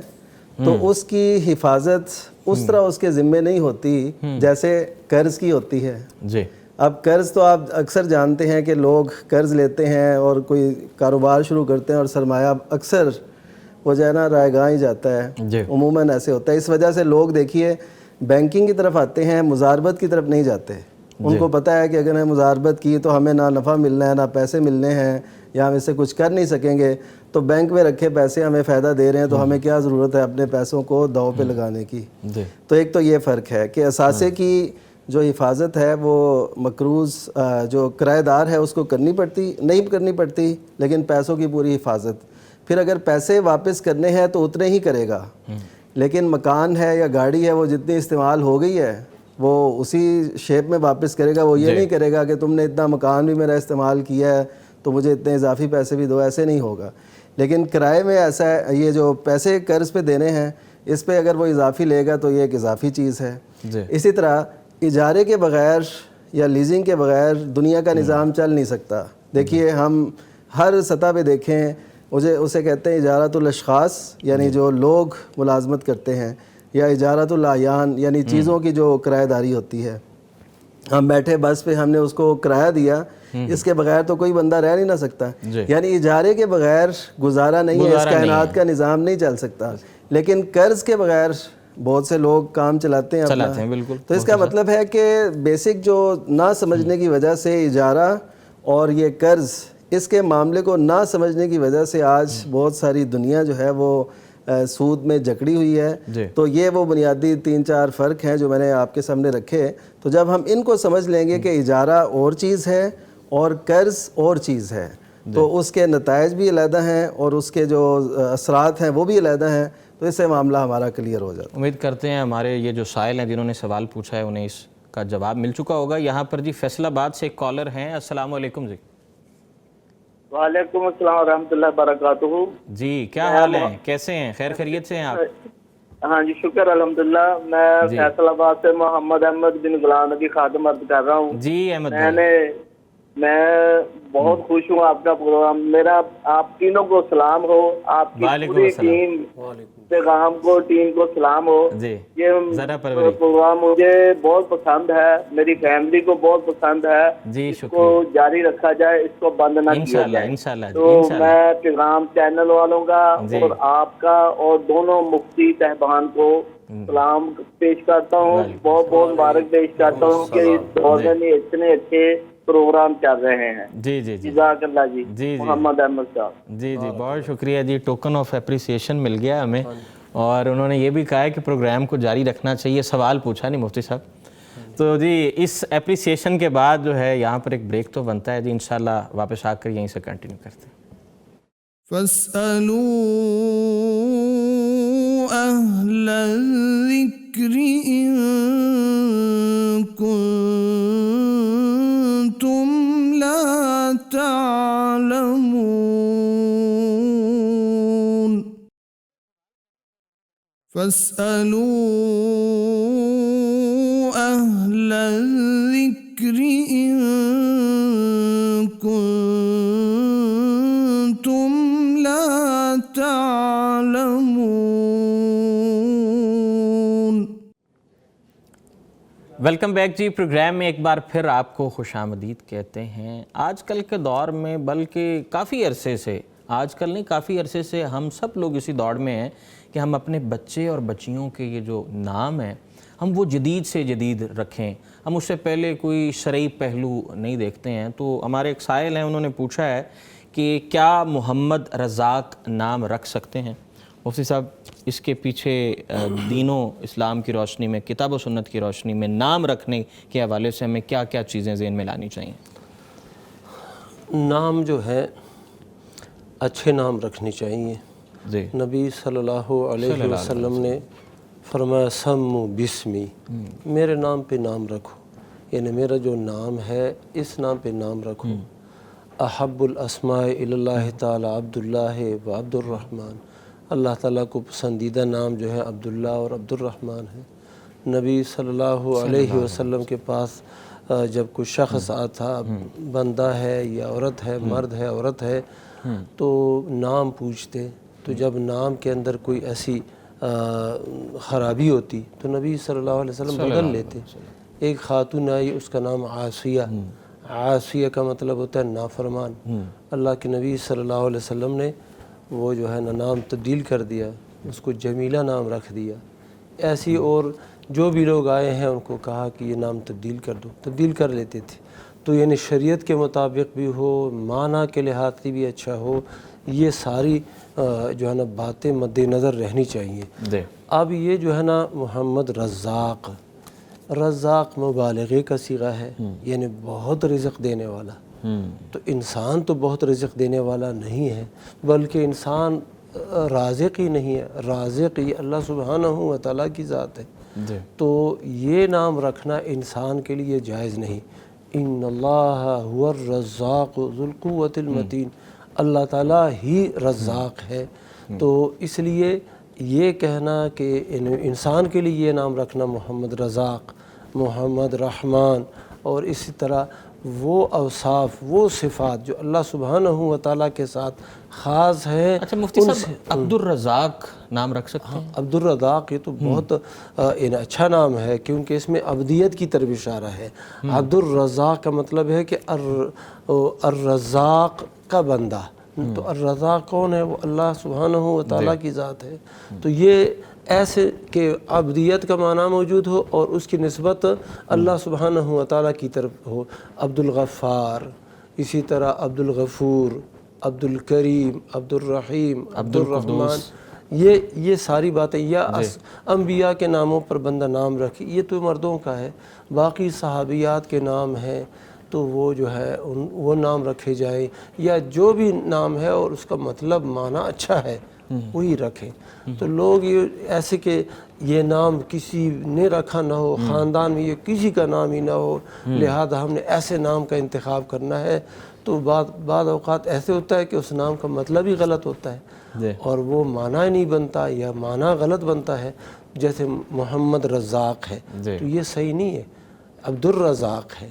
تو اس کی حفاظت اس طرح اس کے ذمے نہیں ہوتی جیسے قرض کی ہوتی ہے۔ جی اب قرض تو آپ اکثر جانتے ہیں کہ لوگ قرض لیتے ہیں اور کوئی کاروبار شروع کرتے ہیں اور سرمایہ اکثر وہ جو ہے نا رائے گاں ہی جاتا ہے، عموماً ایسے ہوتا ہے۔ اس وجہ سے لوگ دیکھیے بینکنگ کی طرف آتے ہیں، مضاربت کی طرف نہیں جاتے۔ ان کو پتہ ہے کہ اگر ہمیں مضاربت کی تو ہمیں نہ نفع ملنا ہے، نہ پیسے ملنے ہیں، یا ہم اس سے کچھ کر نہیں سکیں گے، تو بینک میں رکھے پیسے ہمیں فائدہ دے رہے ہیں تو ہمیں کیا ضرورت ہے اپنے پیسوں کو داؤ پہ لگانے کی۔ تو ایک تو یہ فرق ہے کہ اثاثے کی جو حفاظت ہے وہ مقروض جو کرایہ دار ہے اس کو نہیں کرنی پڑتی، لیکن پیسوں کی پوری حفاظت۔ پھر اگر پیسے واپس کرنے ہیں تو اتنے ہی کرے گا، لیکن مکان ہے یا گاڑی ہے وہ جتنی استعمال ہو گئی ہے وہ اسی شیپ میں واپس کرے گا۔ وہ یہ نہیں کرے گا کہ تم نے اتنا مکان بھی میرا استعمال کیا ہے تو مجھے اتنے اضافی پیسے بھی دو، ایسے نہیں ہوگا۔ لیکن کرائے میں ایسا ہے، یہ جو پیسے قرض پہ دینے ہیں اس پہ اگر وہ اضافی لے گا تو یہ ایک اضافی چیز ہے۔ اسی طرح اجارے کے بغیر یا لیزنگ کے بغیر دنیا کا نظام چل نہیں سکتا۔ دیکھیے ہم ہر سطح پہ دیکھیں، اسے کہتے ہیں اجارۃ الاشخاص، یعنی جو لوگ ملازمت کرتے ہیں، یا اجارۃ الاعیان یعنی چیزوں کی جو کرایہ داری ہوتی ہے۔ ہم بیٹھے بس پہ، ہم نے اس کو کرایہ دیا، اس کے بغیر تو کوئی بندہ رہ نہیں نہ سکتا، یعنی اجارے کے بغیر گزارا نہیں ہے، اس کائنات کا نظام نہیں چل سکتا۔ لیکن قرض کے بغیر بہت سے لوگ کام چلاتے ہیں اپنا۔ بالکل۔ تو اس کا مطلب ہے کہ بیسک جو نہ سمجھنے کی وجہ سے اجارہ اور یہ قرض، اس کے معاملے کو نہ سمجھنے کی وجہ سے آج بہت ساری دنیا جو ہے وہ سود میں جکڑی ہوئی ہے۔ تو یہ وہ بنیادی 3-4 فرق ہیں جو میں نے آپ کے سامنے رکھے۔ تو جب ہم ان کو سمجھ لیں گے کہ اجارہ اور چیز ہے اور قرض اور چیز ہے، تو اس کے نتائج بھی علیحدہ ہیں اور اس کے جو اثرات ہیں وہ بھی علیحدہ ہیں، تو اس سے معاملہ ہمارا کلیئر ہو جاتا ہے۔ امید کرتے ہیں ہمارے یہ جو سائل ہیں جنہوں نے سوال پوچھا ہے انہیں اس کا جواب مل چکا ہوگا۔ یہاں پر جی فیصل آباد سے ایک کالر ہیں۔ السلام علیکم جی۔ وعلیکم السلام ورحمۃ اللہ وبرکاتہ۔ جی کیا حال ہے، کیسے ہیں، خیر خیریت سے ہیں آپ؟ ہاں جی شکر الحمدللہ۔ میں فیصل آباد سے محمد احمد بن غلام کی خادم عرض کر رہا ہوں۔ جی احمد میں بہت خوش ہوں آپ کا پروگرام. میرا آپ تینوں کو سلام ہو, آپ کی وعلیکم پوری السلام. ٹیم پیغام کو, ٹیم کو سلام ہو. جی یہ ذرا پروری. پروگرام مجھے بہت پسند ہے, میری فیملی کو بہت پسند ہے. جی اس کو شکریہ. جاری رکھا جائے, اس کو بند نہ کیا انشاءاللہ جائے. انشاءاللہ تو انشاءاللہ. میں پیغام چینل والوں کا جی. اور آپ کا اور دونوں مفتی صاحبان کو سلام پیش کرتا ہوں. وعلیکم بہت بہت مبارک پیش کرتا ہوں کہ اس دور میں اتنے اچھے پروگرام چل رہے ہیں. جی جی جی جزاک اللہ جی. جی. محمد احمد صاحب. جی جی بہت شکریہ جی. ٹوکن آف اپریسیشن مل گیا ہمیں, اور انہوں نے یہ بھی کہا ہے کہ پروگرام کو جاری رکھنا چاہیے. سوال پوچھا نہیں مفتی صاحب. تو جی اس اپریسیشن کے بعد جو ہے یہاں پر ایک بریک تو بنتا ہے جی, انشاءاللہ واپس آ کر یہیں سے کنٹینیو کرتے ہیں. فاسألوا أهل الذكر إن كنتم لا تعلمون. فاسألوا أهل الذكر إن كنتم لا تعلمون. ویلکم بیک جی. پروگرام میں ایک بار پھر آپ کو خوش آمدید کہتے ہیں. آج کل کے دور میں, بلکہ کافی عرصے سے, آج کل نہیں کافی عرصے سے ہم سب لوگ اسی دوڑ میں ہیں کہ ہم اپنے بچے اور بچیوں کے یہ جو نام ہیں ہم وہ جدید سے جدید رکھیں. ہم اس سے پہلے کوئی شرعی پہلو نہیں دیکھتے ہیں. تو ہمارے ایک سائل ہیں, انہوں نے پوچھا ہے کہ کیا محمد رزاق نام رکھ سکتے ہیں؟ مفتی صاحب اس کے پیچھے دین و اسلام کی روشنی میں, کتاب و سنت کی روشنی میں نام رکھنے کے حوالے سے ہمیں کیا کیا چیزیں ذہن میں لانی چاہیے؟ نام جو ہے اچھے نام رکھنے چاہیے. جی نبی صلی اللہ علیہ وسلم نے فرمایا سمو بسمی, میرے نام پہ نام رکھو, یعنی میرا جو نام ہے اس نام پہ نام رکھو. احب الاسماء اللہ تعالی عبداللہ و عبد الرحمن, اللہ تعالیٰ کو پسندیدہ نام جو ہے عبداللہ اور عبد الرحمن ہے. نبی صلی اللہ علیہ وسلم کے پاس جب کوئی شخص آتا, بندہ ہے یا عورت ہے, مرد ہے عورت ہے, تو نام پوچھتے. تو جب نام کے اندر کوئی ایسی خرابی ہوتی تو نبی صلی اللہ علیہ وسلم بدل لیتے. ایک خاتون آئی, اس کا نام عاصیہ. عاصیہ کا مطلب ہوتا ہے نافرمان. اللہ کے نبی صلی اللہ علیہ وسلم نے وہ جو ہے نا نام تبدیل کر دیا, اس کو جمیلہ نام رکھ دیا. ایسی اور جو بھی لوگ آئے ہیں ان کو کہا کہ یہ نام تبدیل کر دو, تبدیل کر لیتے تھے. تو یعنی شریعت کے مطابق بھی ہو, معنی کے لحاظ سے بھی اچھا ہو, یہ ساری جو ہے نا باتیں مد نظر رہنی چاہیے. اب یہ جو ہے نا محمد رزاق, رزاق مبالغے کا صیغہ ہے, یعنی بہت رزق دینے والا. تو انسان تو بہت رزق دینے والا نہیں ہے, بلکہ انسان رازق ہی نہیں ہے. رازق یہ اللہ سبحانہ و تعالیٰ کی ذات ہے. تو یہ نام رکھنا انسان کے لیے جائز نہیں. ان اللہ هو الرزاق ذو القوة المتین, اللہ تعالیٰ ہی رزاق ہے. تو اس لیے یہ کہنا کہ انسان کے لیے یہ نام رکھنا محمد رزاق, محمد رحمان, اور اسی طرح وہ اوصاف, وہ صفات جو اللہ سبحانہ و تعالیٰ کے ساتھ خاص ہے. اچھا مفتی صاحب عبد الرزاق نام رکھ سکتے ہیں؟ عبد الرزاق یہ تو بہت اچھا نام ہے, کیونکہ اس میں عبدیت کی طرف اشارہ ہے. عبد الرزاق کا مطلب ہے کہ الرزاق کا بندہ. تو الرزاق کون ہے؟ وہ اللہ سبحانہ و تعالیٰ کی ذات ہے. تو یہ ایسے کہ عبدیت کا معنی موجود ہو اور اس کی نسبت اللہ سبحانہ و تعالیٰ کی طرف ہو. عبد الغفار, اسی طرح عبد الغفور, عبد الکریم, عبد الرحیم, عبد الرحمن, یہ ساری باتیں. یا انبیاء کے ناموں پر بندہ نام رکھے, یہ تو مردوں کا ہے. باقی صحابیات کے نام ہیں تو وہ جو ہے وہ نام رکھے جائیں, یا جو بھی نام ہے اور اس کا مطلب معنی اچھا ہے وہی رکھیں. تو لوگ یہ ایسے کہ یہ نام کسی نے رکھا نہ ہو, خاندان میں یہ کسی کا نام ہی نہ ہو, لہذا ہم نے ایسے نام کا انتخاب کرنا ہے. تو بعض اوقات ایسے ہوتا ہے کہ اس نام کا مطلب ہی غلط ہوتا ہے اور وہ معنی نہیں بنتا یا معنی غلط بنتا ہے. جیسے محمد رزاق ہے تو یہ صحیح نہیں ہے, عبد الرزاق ہے.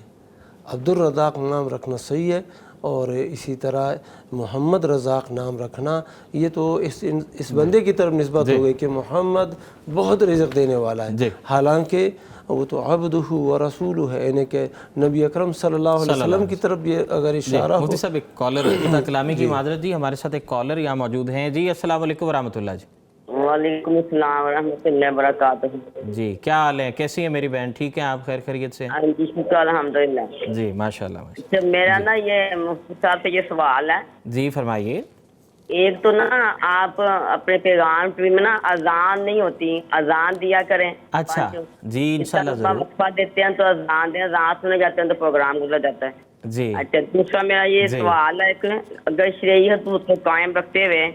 عبدالرزاق نام رکھنا صحیح ہے، اور اسی طرح محمد رزاق نام رکھنا یہ تو اس بندے کی طرف نسبت ہو گئی کہ محمد بہت رزق دینے والا ہے، حالانکہ وہ تو عبدہ و رسولہ ہے، یعنی کہ نبی اکرم صلی اللہ علیہ وسلم کی طرف یہ اگر اشارہ ہو۔ مفتی صاحب ایک کالر کلامی کی معذرت جی، ہمارے ساتھ ایک کالر یہاں موجود ہیں جی۔ السلام علیکم ورحمۃ اللہ جی۔ وعلیکم السلام ورحمۃ اللہ وبرکاتہ۔ جی کیا حال ہے، کیسی ہیں میری بہن، ٹھیک ہیں آپ، خیر خیریت سے؟ ہاں جی شکر الحمدللہ۔ جی ماشاء اللہ۔ اچھا میرا نا یہ مفتی صاحب سے یہ سوال ہے، جی فرمائیے۔ ایک تو نا آپ اپنے پیغام میں نا اذان نہیں ہوتی، اذان دیا کریں۔ اچھا جی انشاءاللہ ضرور۔ وقفہ دیتے ہیں تو اذان دیں، اذان سنے جاتے ہیں تو پروگرام گزر جاتا ہے۔ جی اچھا دوسرا میرا یہ سوال ہے کہ اگر شرعی حدود کو قائم رکھتے ہوئے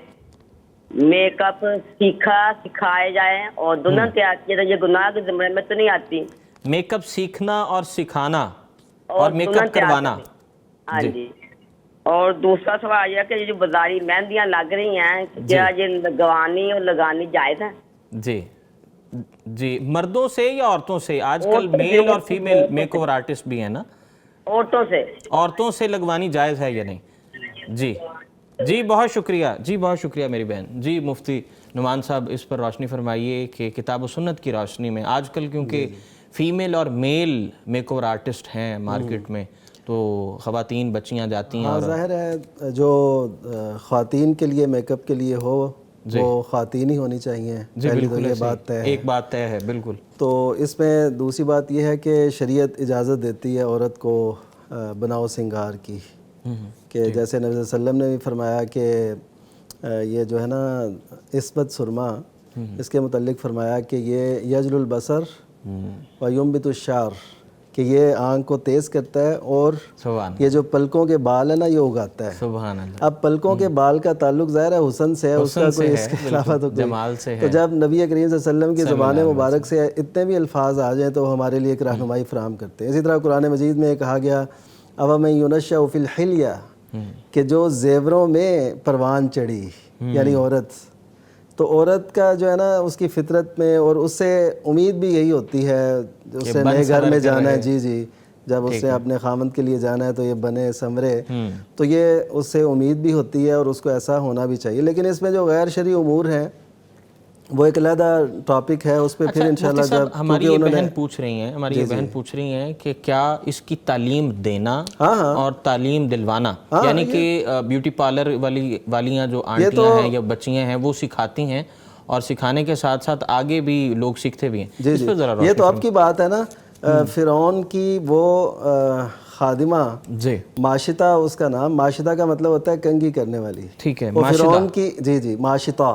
میک اپ سکھائے جائے اور دلہن تیار کیا جائے، یہ گناہ کے زمرے میں تو نہیں آتی؟ میک اپ سیکھنا اور سکھانا اور میک اپ کروانا۔ ہاں جی۔ اور دوسرا سوال یہ کہ یہ جو بازاری مہندیاں لگ رہی ہیں کیا یہ لگوانی اور لگانی جائز ہے؟ جی جی، مردوں سے یا عورتوں سے؟ آج کل میل اور فیمیل میک اوور آرٹسٹ بھی ہیں نا، عورتوں سے۔ عورتوں سے لگوانی جائز ہے یا نہیں؟ جی جی بہت شکریہ، جی بہت شکریہ میری بہن۔ جی مفتی نعمان صاحب اس پر روشنی فرمائیے کہ کتاب و سنت کی روشنی میں آج کل کیونکہ فیمیل اور میل میک اوور آرٹسٹ ہیں مارکیٹ میں، تو خواتین بچیاں جاتی ہیں۔ ہاں ظاہر ہے جو خواتین کے لیے میک اپ کے لیے ہو وہ خواتین ہی ہونی چاہیے، پہلی تو یہ بات طے ہے، ایک بات طے ہے بالکل۔ تو اس میں دوسری بات یہ ہے کہ شریعت اجازت دیتی ہے عورت کو بناؤ سنگار کی، کہ جیسے نبی صلی اللہ علیہ وسلم نے بھی فرمایا کہ یہ جو ہے نا عصمت سرما، اس کے متعلق فرمایا کہ یہ یجل البصر وینبت الشعر، کہ یہ آنکھ کو تیز کرتا ہے اور یہ جو پلکوں کے بال ہے نا یہ اگاتا ہے۔ سبحان اللہ۔ اب پلکوں کے بال کا تعلق ظاہر ہے حسن سے ہے، اس کا کوئی اس کے علاوہ تو جمال سے ہے۔ تو جب نبی کریم صلی اللہ علیہ وسلم کی زبان مبارک سے اتنے بھی الفاظ آ جائیں تو وہ ہمارے لیے ایک رہنمائی فراہم کرتے ہیں۔ اسی طرح قرآن مجید میں کہا گیا اوَمَن يُنَشَّأُ فِي الْحِلْيَةِ، کہ جو زیوروں میں پروان چڑھی یعنی عورت، تو عورت کا جو ہے نا اس کی فطرت میں، اور اس سے امید بھی یہی ہوتی ہے اس سے نئے گھر میں جانا ہے، جی جب اس نے اپنے خامند کے لیے جانا ہے تو یہ بنے سنورے، تو یہ اس سے امید بھی ہوتی ہے اور اس کو ایسا ہونا بھی چاہیے۔ لیکن اس میں جو غیر شرعی امور ہیں وہ ایک علیحدہ ٹاپک ہے، اس پہ پھر انشاءاللہ جب ہماری یہ بہن پوچھ رہی ہیں کہ کیا اس کی تعلیم دینا اور تعلیم دلوانا، یعنی کہ بیوٹی پارلر والیاں جو آنٹیاں ہیں یا بچیاں ہیں وہ سکھاتی ہیں اور سکھانے کے ساتھ ساتھ آگے بھی لوگ سیکھتے بھی ہیں، اس پہ ذرا یہ تو اب کی بات ہے نا، فرعون کی وہ خادمہ ماشطہ، اس کا نام ماشطہ کا مطلب ہوتا ہے کنگھی کرنے والی، ٹھیک ہے، فرعون کی جی ماشطہ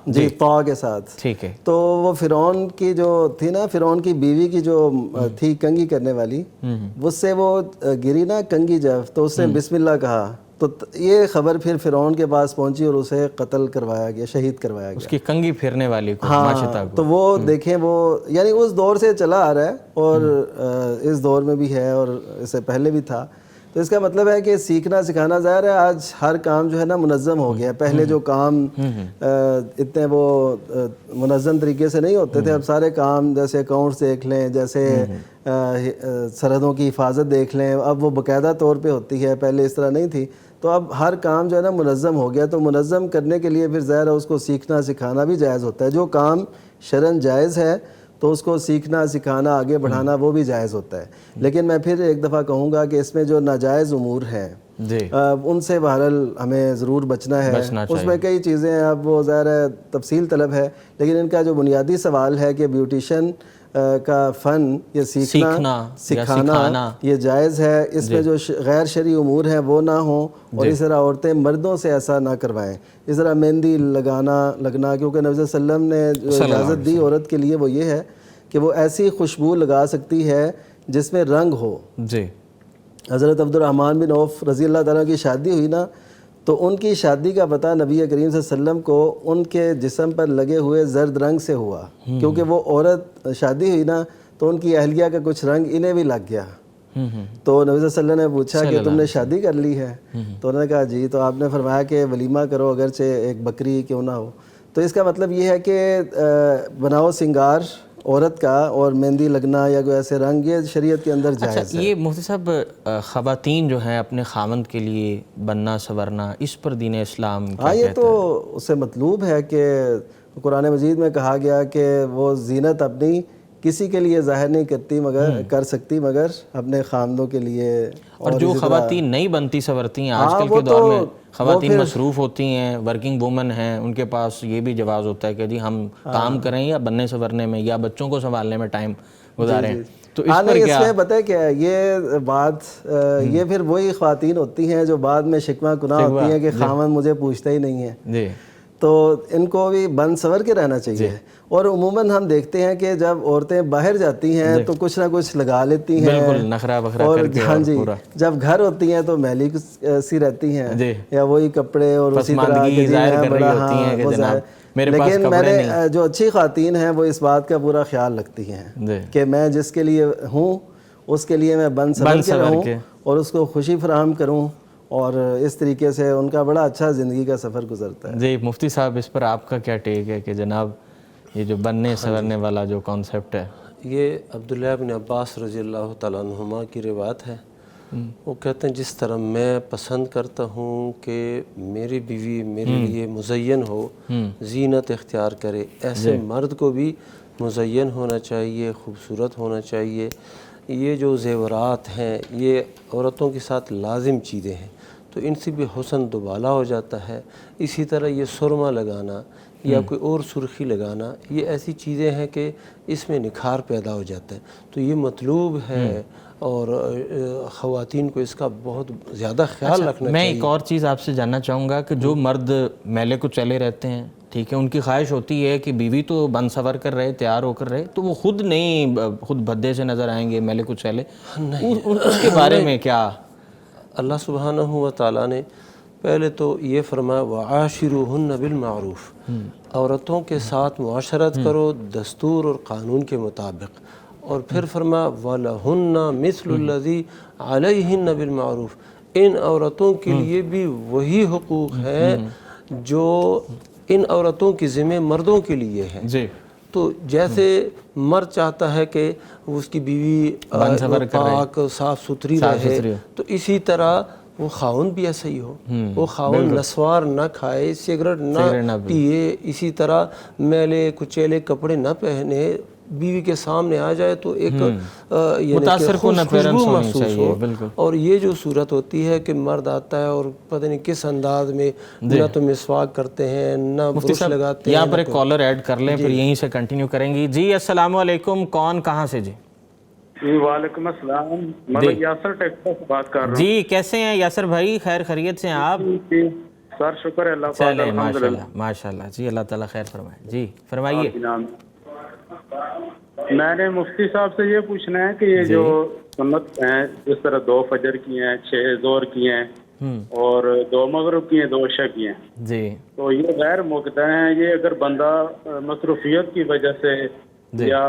جی طا کے ساتھ، ٹھیک ہے، تو وہ فرعون کی جو تھی نا، فرعون کی بیوی کی جو تھی کنگھی کرنے والی، اس سے وہ گری نا کنگھی جب، تو اس نے بسم اللہ کہا، تو یہ خبر پھر فرعون کے پاس پہنچی اور اسے قتل کروایا گیا، شہید کروایا گیا، اس کی کنگھی پھیرنے والی کو، ماشطہ کو۔ تو وہ دیکھیں وہ یعنی اس دور سے چلا آ رہا ہے اور اس دور میں بھی ہے اور اس سے پہلے بھی تھا، تو اس کا مطلب ہے کہ سیکھنا سکھانا ظاہر ہے آج ہر کام جو ہے نا منظم ہو گیا، پہلے جو کام اتنے وہ منظم طریقے سے نہیں ہوتے تھے، اب سارے کام جیسے اکاؤنٹس دیکھ لیں، جیسے سرحدوں کی حفاظت دیکھ لیں، اب وہ باقاعدہ طور پہ ہوتی ہے، پہلے اس طرح نہیں تھی، تو اب ہر کام جو ہے نا منظم ہو گیا، تو منظم کرنے کے لیے پھر ظاہر ہے اس کو سیکھنا سکھانا بھی جائز ہوتا ہے، جو کام شرعاً جائز ہے تو اس کو سیکھنا سکھانا آگے بڑھانا وہ بھی جائز ہوتا ہے۔ لیکن میں پھر ایک دفعہ کہوں گا کہ اس میں جو ناجائز امور ہیں ان سے بہرحال ہمیں ضرور بچنا ہے، اس میں کئی چیزیں ہیں، اب وہ ظاہر ہے تفصیل طلب ہے، لیکن ان کا جو بنیادی سوال ہے کہ بیوٹیشین کا فن یہ سیکھنا سکھانا یہ جائز ہے، اس میں جو غیر شرعی امور ہیں وہ نہ ہوں، اور اس طرح عورتیں مردوں سے ایسا نہ کروائیں، اس طرح مہندی لگنا، کیونکہ نبی صلی اللہ علیہ وسلم نے جو اجازت دی عورت کے لیے وہ یہ ہے کہ وہ ایسی خوشبو لگا سکتی ہے جس میں رنگ ہو۔ حضرت عبد الرحمن بن عوف رضی اللہ تعالیٰ کی شادی ہوئی نا، تو ان کی شادی کا پتہ نبی کریم صلی اللہ علیہ وسلم کو ان کے جسم پر لگے ہوئے زرد رنگ سے ہوا، کیونکہ وہ عورت شادی ہوئی نا تو ان کی اہلیہ کا کچھ رنگ انہیں بھی لگ گیا، تو نبی صلی اللہ علیہ وسلم نے پوچھا کہ تم نے شادی کر لی ہے؟ تو انہوں نے کہا جی، تو آپ نے فرمایا کہ ولیمہ کرو اگرچہ ایک بکری کیوں نہ ہو۔ تو اس کا مطلب یہ ہے کہ بناؤ سنگار عورت کا اور مہندی لگنا یا کوئی ایسے رنگ یہ شریعت کے اندر جائز ہے۔ یہ مفتی صاحب خواتین جو ہیں اپنے خاوند کے لیے بننا سنورنا، اس پر دین اسلام کیا ہاں، یہ کہتا ہے؟ تو اسے مطلوب ہے کہ قرآن مجید میں کہا گیا کہ وہ زینت اپنی کسی کے لیے ظاہر نہیں کرتی مگر کر سکتی مگر اپنے خاندوں کے لیے۔ اور جو خواتین نہیں بنتی سنورتی ہیں آج کل کے دور میں، خواتین مصروف ہوتی ہیں، ورکنگ وومن ہیں، ان کے پاس یہ بھی جواز ہوتا ہے کہ جی ہم کام کریں یا بننے سنورنے میں یا بچوں کو سنبھالنے میں ٹائم گزاریں، تو اس پر کیا؟ اس میں پتہ ہے کیا ہے یہ بات، یہ پھر وہی خواتین ہوتی ہیں جو بعد میں شکوہ گناہ ہوتی ہیں کہ خاوند مجھے پوچھتا ہی نہیں ہے، جی تو ان کو بھی بن سنور کے رہنا چاہیے۔ اور عموماً ہم دیکھتے ہیں کہ جب عورتیں باہر جاتی ہیں تو کچھ نہ کچھ لگا لیتی ہیں، بالکل نخرہ بخرہ اور کر کے، ہاں جی جب گھر ہوتی ہیں تو میلی سی رہتی ہیں یا وہی کپڑے اور اسی طرح کے لیکن میں نے جو اچھی خواتین ہیں وہ اس بات کا پورا خیال رکھتی ہیں کہ میں جس کے لیے ہوں اس کے لیے میں بن سنور کے رہوں اور اس کو خوشی فراہم کروں، اور اس طریقے سے ان کا بڑا اچھا زندگی کا سفر گزرتا ہے۔ جی مفتی صاحب، اس پر آپ کا کیا ٹیک ہے کہ جناب یہ جو بننے سنورنے والا جو کانسیپٹ ہے؟ یہ عبداللہ ابن عباس رضی اللہ تعالیٰ عنہما کی روایت ہے، وہ کہتے ہیں جس طرح میں پسند کرتا ہوں کہ میری بیوی میرے لیے مزین ہو، زینت اختیار کرے، ایسے مرد کو بھی مزین ہونا چاہیے، خوبصورت ہونا چاہیے۔ یہ جو زیورات ہیں یہ عورتوں کے ساتھ لازم چیزیں ہیں، تو ان سے بھی حسن دوبالا ہو جاتا ہے۔ اسی طرح یہ سرما لگانا یا کوئی اور سرخی لگانا، یہ ایسی چیزیں ہیں کہ اس میں نکھار پیدا ہو جاتا ہے، تو یہ مطلوب ہے اور خواتین کو اس کا بہت زیادہ خیال رکھنا چاہیے۔ میں ایک اور چیز آپ سے جاننا چاہوں گا کہ جو مرد میلے کو چلے رہتے ہیں، ٹھیک ہے، ان کی خواہش ہوتی ہے کہ بیوی تو بن سنور کر رہے، تیار ہو کر رہے، تو وہ خود نہیں، خود بھدے سے نظر آئیں گے میلے کو چلے، اس کے بارے میں کیا؟ اللہ سبحانہ و تعالیٰ نے پہلے تو یہ فرمایا وَعَاشِرُوهُنَّ بِالْمَعْرُوفِ، عورتوں کے ساتھ معاشرت کرو دستور اور قانون کے مطابق، اور پھر فرمایا وَلَهُنَّ مِثْلُ الَّذِي عَلَيْهِنَّ بِالْمَعْرُوفِ، ان عورتوں کے لیے بھی وہی حقوق ہیں جو ان عورتوں کی ذمہ مردوں کے لیے ہیں۔ جی، تو جیسے مرد چاہتا ہے کہ اس کی بیوی پاک صاف ستھری رہے، تو اسی طرح وہ خاوند بھی ایسا ہی ہو، وہ خاوند نسوار نہ کھائے، سگریٹ نہ پیے، اسی طرح میلے کچیلے کپڑے نہ پہنے، بیوی کے سامنے آ جائے تو ایک متاثر کن خوشبو محسوس ہو۔ اور یہ جو صورت ہوتی ہے کہ مرد آتا ہے اور پتہ نہیں کس انداز میں نہ تو مسواک کرتے ہیں نہ برش لگاتے ہیں۔ یہاں پر ایک کالر ایڈ کر لیں، پھر یہیں سے کنٹینیو کریں گی۔ جی السلام علیکم، کون کہاں سے؟ جی وعلیکم السلام، میں یاسر ٹیکسا سے بات کر رہا ہوں۔ جی کیسے ہیں یاسر بھائی، خیر خیریت سے ہیں آپ؟ سر شکر ہے اللہ پاک، الحمدللہ، ماشاءاللہ جی، اللہ تعالیٰ خیر فرمائے۔ جی فرمائیے۔ میں نے مفتی صاحب سے یہ پوچھنا ہے کہ یہ جو سنت ہیں، جس طرح 2 فجر کی ہیں، 6 ظہر کی ہیں اور 2 مغرب کی ہیں، 2 عشاء کی ہیں، جی تو یہ غیر موقع ہیں، یہ اگر بندہ مصروفیت کی وجہ سے یا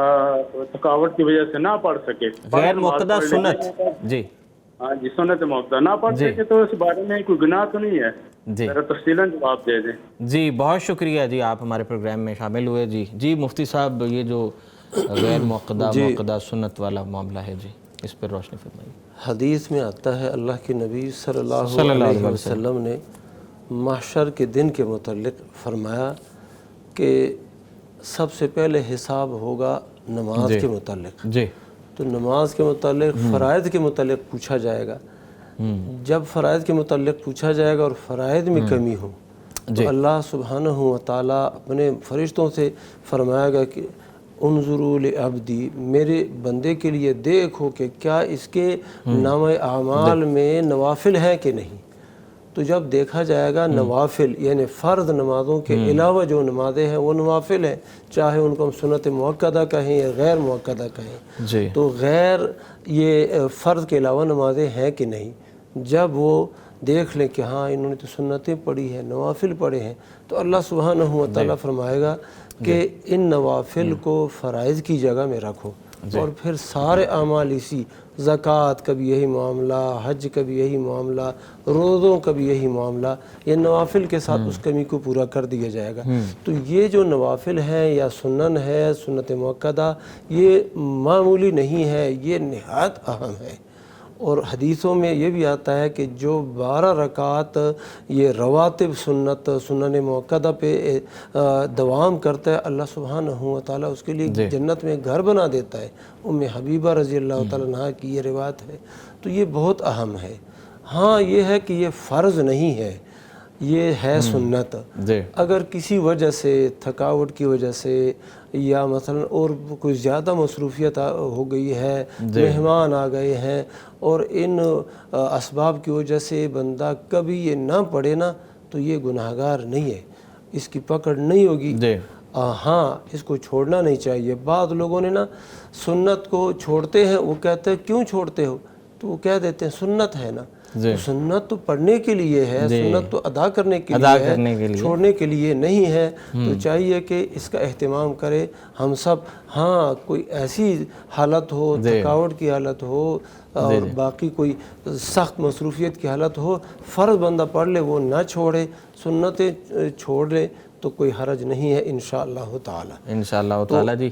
تھکاوٹ کی وجہ سے نہ پڑھ سکے، غیر موقع سنت، جی ہاں جی سنت موقع نہ پڑھ سکے، تو اس بارے میں کوئی گناہ تو نہیں ہے؟ جی ذرا تفصیلاً جواب دے دیں۔ جی بہت شکریہ جی، آپ ہمارے پروگرام میں شامل ہوئے۔ جی جی مفتی صاحب، یہ جو غیر موقع سنت والا معاملہ ہے، جی اس پر روشنی فرمائیے۔ حدیث میں آتا ہے اللہ کے نبی صلی اللہ علیہ وسلم نے محشر کے دن کے متعلق فرمایا کہ سب سے پہلے حساب ہوگا نماز کے متعلق، جی تو نماز کے متعلق فرائض کے متعلق پوچھا جائے گا۔ جب فرائض کے متعلق پوچھا جائے گا اور فرائض میں کمی ہو تو اللہ سبحانہ و تعالیٰ اپنے فرشتوں سے فرمائے گا کہ انظروا لعبدی، میرے بندے کے لیے دیکھو کہ کیا اس کے نامہ اعمال میں نوافل ہیں کہ نہیں۔ تو جب دیکھا جائے گا نوافل یعنی فرض نمازوں کے علاوہ جو نمازیں ہیں وہ نوافل ہیں، چاہے ان کو ہم سنت مؤکدہ کہیں یا غیر مؤکدہ کہیں، تو غیر یہ فرض کے علاوہ نمازیں ہیں کہ نہیں، جب وہ دیکھ لیں کہ ہاں انہوں نے تو سنتیں پڑھی ہیں، نوافل پڑھے ہیں، تو اللہ سبحانہ و تعالیٰ فرمائے گا کہ ان نوافل کو فرائض کی جگہ میں رکھو اور پھر سارے اعمال اسی، زکوٰۃ کا بھی یہی معاملہ، حج کا بھی یہی معاملہ، روزوں کا بھی یہی معاملہ، یہ نوافل کے ساتھ اس کمی کو پورا کر دیا جائے گا۔ تو یہ جو نوافل ہیں یا سنن ہے، سنت مؤکدہ، یہ معمولی نہیں ہے، یہ نہایت اہم ہے۔ اور حدیثوں میں یہ بھی آتا ہے کہ جو 12 رکعت یہ رواتب سنت سنن مؤکدہ پہ دوام کرتا ہے، اللہ سبحانہ و تعالیٰ اس کے لیے جنت میں گھر بنا دیتا ہے۔ ام حبیبہ رضی اللہ تعالیٰ عنہا کی یہ روایت ہے۔ تو یہ بہت اہم ہے۔ ہاں یہ ہے کہ یہ فرض نہیں ہے، یہ ہے سنت۔ اگر کسی وجہ سے، تھکاوٹ کی وجہ سے یا مثلا اور کوئی زیادہ مصروفیت ہو گئی ہے، مہمان آ گئے ہیں، اور ان اسباب کی وجہ سے بندہ کبھی یہ نہ پڑھے نا، تو یہ گناہگار نہیں ہے، اس کی پکڑ نہیں ہوگی۔ ہاں اس کو چھوڑنا نہیں چاہیے۔ بعض لوگوں نے نا سنت کو چھوڑتے ہیں، وہ کہتے ہیں کیوں چھوڑتے ہو؟ تو وہ کہہ دیتے ہیں سنت ہے نا۔ تو سنت تو پڑھنے کے لیے ہے، سنت تو ادا کرنے کے لیے ہے، چھوڑنے کے لیے نہیں ہے۔ تو چاہیے کہ اس کا اہتمام کرے ہم سب۔ ہاں کوئی ایسی حالت ہو، تھکاوٹ کی حالت ہو اور باقی کوئی سخت مصروفیت کی حالت ہو، فرض بندہ پڑھ لے، وہ نہ چھوڑے، سنتیں چھوڑ لے تو کوئی حرج نہیں ہے انشاءاللہ تعالی۔ انشاءاللہ تعالی جی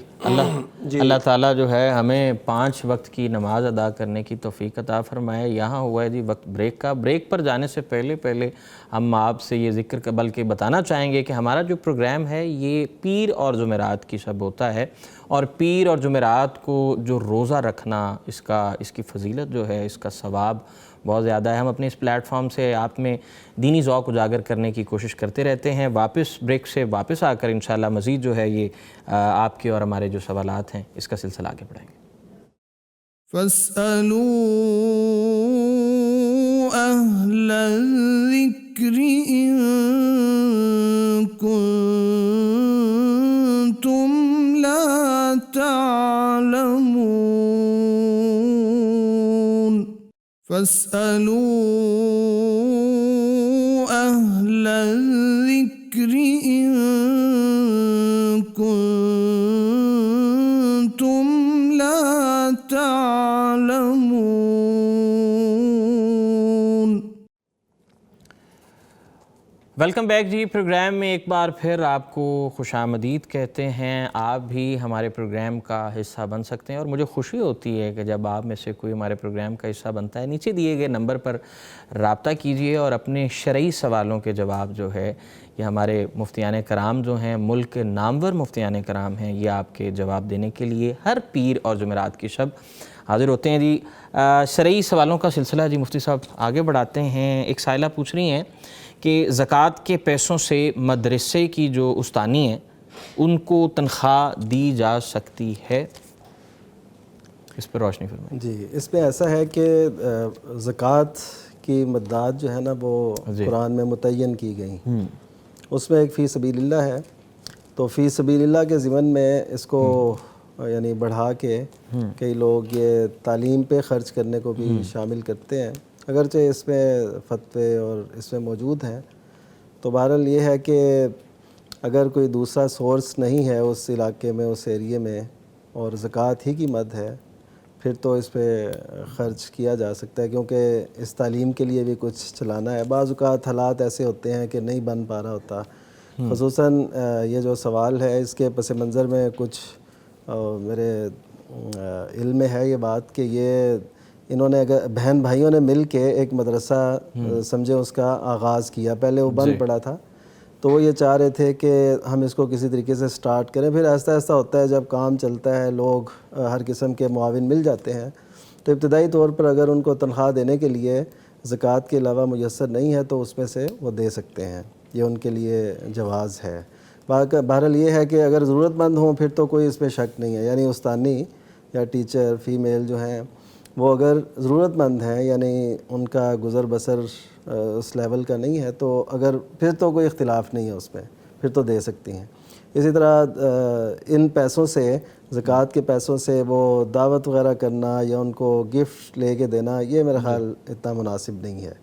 اللہ تعالیٰ جو ہے ہمیں 5 وقت کی نماز ادا کرنے کی توفیق عطا فرمائے۔ یہاں ہوا ہے جی وقت بریک کا۔ بریک پر جانے سے پہلے ہم آپ سے یہ ذکر بلکہ بتانا چاہیں گے کہ ہمارا جو پروگرام ہے یہ پیر اور جمعرات کی شب ہوتا ہے، اور پیر اور جمعرات کو جو روزہ رکھنا، اس کی فضیلت جو ہے، اس کا ثواب بہت زیادہ ہے۔ ہم اپنے اس پلیٹ فارم سے آپ میں دینی ذوق اجاگر کرنے کی کوشش کرتے رہتے ہیں۔ بریک سے واپس آ کر انشاءاللہ مزید جو ہے یہ آپ کے اور ہمارے جو سوالات ہیں اس کا سلسلہ آگے بڑھائیں گے۔ فَاسْأَلُوا أَهْلَ الذِّكْرِ إِن كُنتُمْ لَا تَعْلَمُونَ فَاسْأَلُوا أَهْلَ الذِّكْرِ إِن كُنتُمْ لَا تعلمون۔ ویلکم بیک جی۔ پروگرام میں ایک بار پھر آپ کو خوش آمدید کہتے ہیں۔ آپ بھی ہمارے پروگرام کا حصہ بن سکتے ہیں، اور مجھے خوشی ہوتی ہے کہ جب آپ میں سے کوئی ہمارے پروگرام کا حصہ بنتا ہے۔ نیچے دیے گئے نمبر پر رابطہ کیجئے اور اپنے شرعی سوالوں کے جواب جو ہے یہ ہمارے مفتیان کرام جو ہیں، ملک کے نامور مفتیان کرام ہیں، یہ آپ کے جواب دینے کے لیے ہر پیر اور جمعرات کی شب حاضر ہوتے ہیں جی۔ شرعی سوالوں کا سلسلہ جی مفتی صاحب آگے بڑھاتے ہیں۔ ایک سائلہ پوچھ رہی ہیں کہ زکوٰۃ کے پیسوں سے مدرسے کی جو استانی ہیں ان کو تنخواہ دی جا سکتی ہے؟ اس پر روشنی فرمائیں۔ جی، اس میں ایسا ہے کہ زکوٰۃ کی مقدار جو ہے نا وہ قرآن میں متعین کی گئی، اس میں ایک فی سبیل اللہ ہے۔ تو فی سبیل اللہ کے ضمن میں اس کو یعنی بڑھا کے کئی لوگ یہ تعلیم پہ خرچ کرنے کو بھی شامل کرتے ہیں، اگرچہ اس میں فتوے اور اس میں موجود ہیں۔ تو بہرحال یہ ہے کہ اگر کوئی دوسرا سورس نہیں ہے اس علاقے میں، اس ایریے میں، اور زکوٰۃ ہی کی مد ہے، پھر تو اس پہ خرچ کیا جا سکتا ہے، کیونکہ اس تعلیم کے لیے بھی کچھ چلانا ہے۔ بعض اوقات حالات ایسے ہوتے ہیں کہ نہیں بن پا رہا ہوتا۔ خصوصاً یہ جو سوال ہے اس کے پس منظر میں کچھ میرے علم میں ہے یہ بات کہ یہ انہوں نے اگر بہن بھائیوں نے مل کے ایک مدرسہ سمجھے اس کا آغاز کیا، پہلے وہ بند پڑا تھا، تو وہ یہ چاہ رہے تھے کہ ہم اس کو کسی طریقے سے سٹارٹ کریں۔ پھر آہستہ آہستہ ہوتا ہے، جب کام چلتا ہے لوگ ہر قسم کے معاون مل جاتے ہیں، تو ابتدائی طور پر اگر ان کو تنخواہ دینے کے لیے زکوٰۃ کے علاوہ میسر نہیں ہے تو اس میں سے وہ دے سکتے ہیں، یہ ان کے لیے جواز ہے۔ بہرحال یہ ہے کہ اگر ضرورت مند ہوں پھر تو کوئی اس پہ شک نہیں ہے، یعنی استانی یا ٹیچر فیمیل جو ہیں وہ اگر ضرورت مند ہیں، یعنی ان کا گزر بسر اس لیول کا نہیں ہے، تو اگر پھر تو کوئی اختلاف نہیں ہے اس میں، پھر تو دے سکتی ہیں۔ اسی طرح ان پیسوں سے، زکوٰۃ کے پیسوں سے وہ دعوت وغیرہ کرنا یا ان کو گفٹ لے کے دینا، یہ میرا خیال اتنا مناسب نہیں ہے۔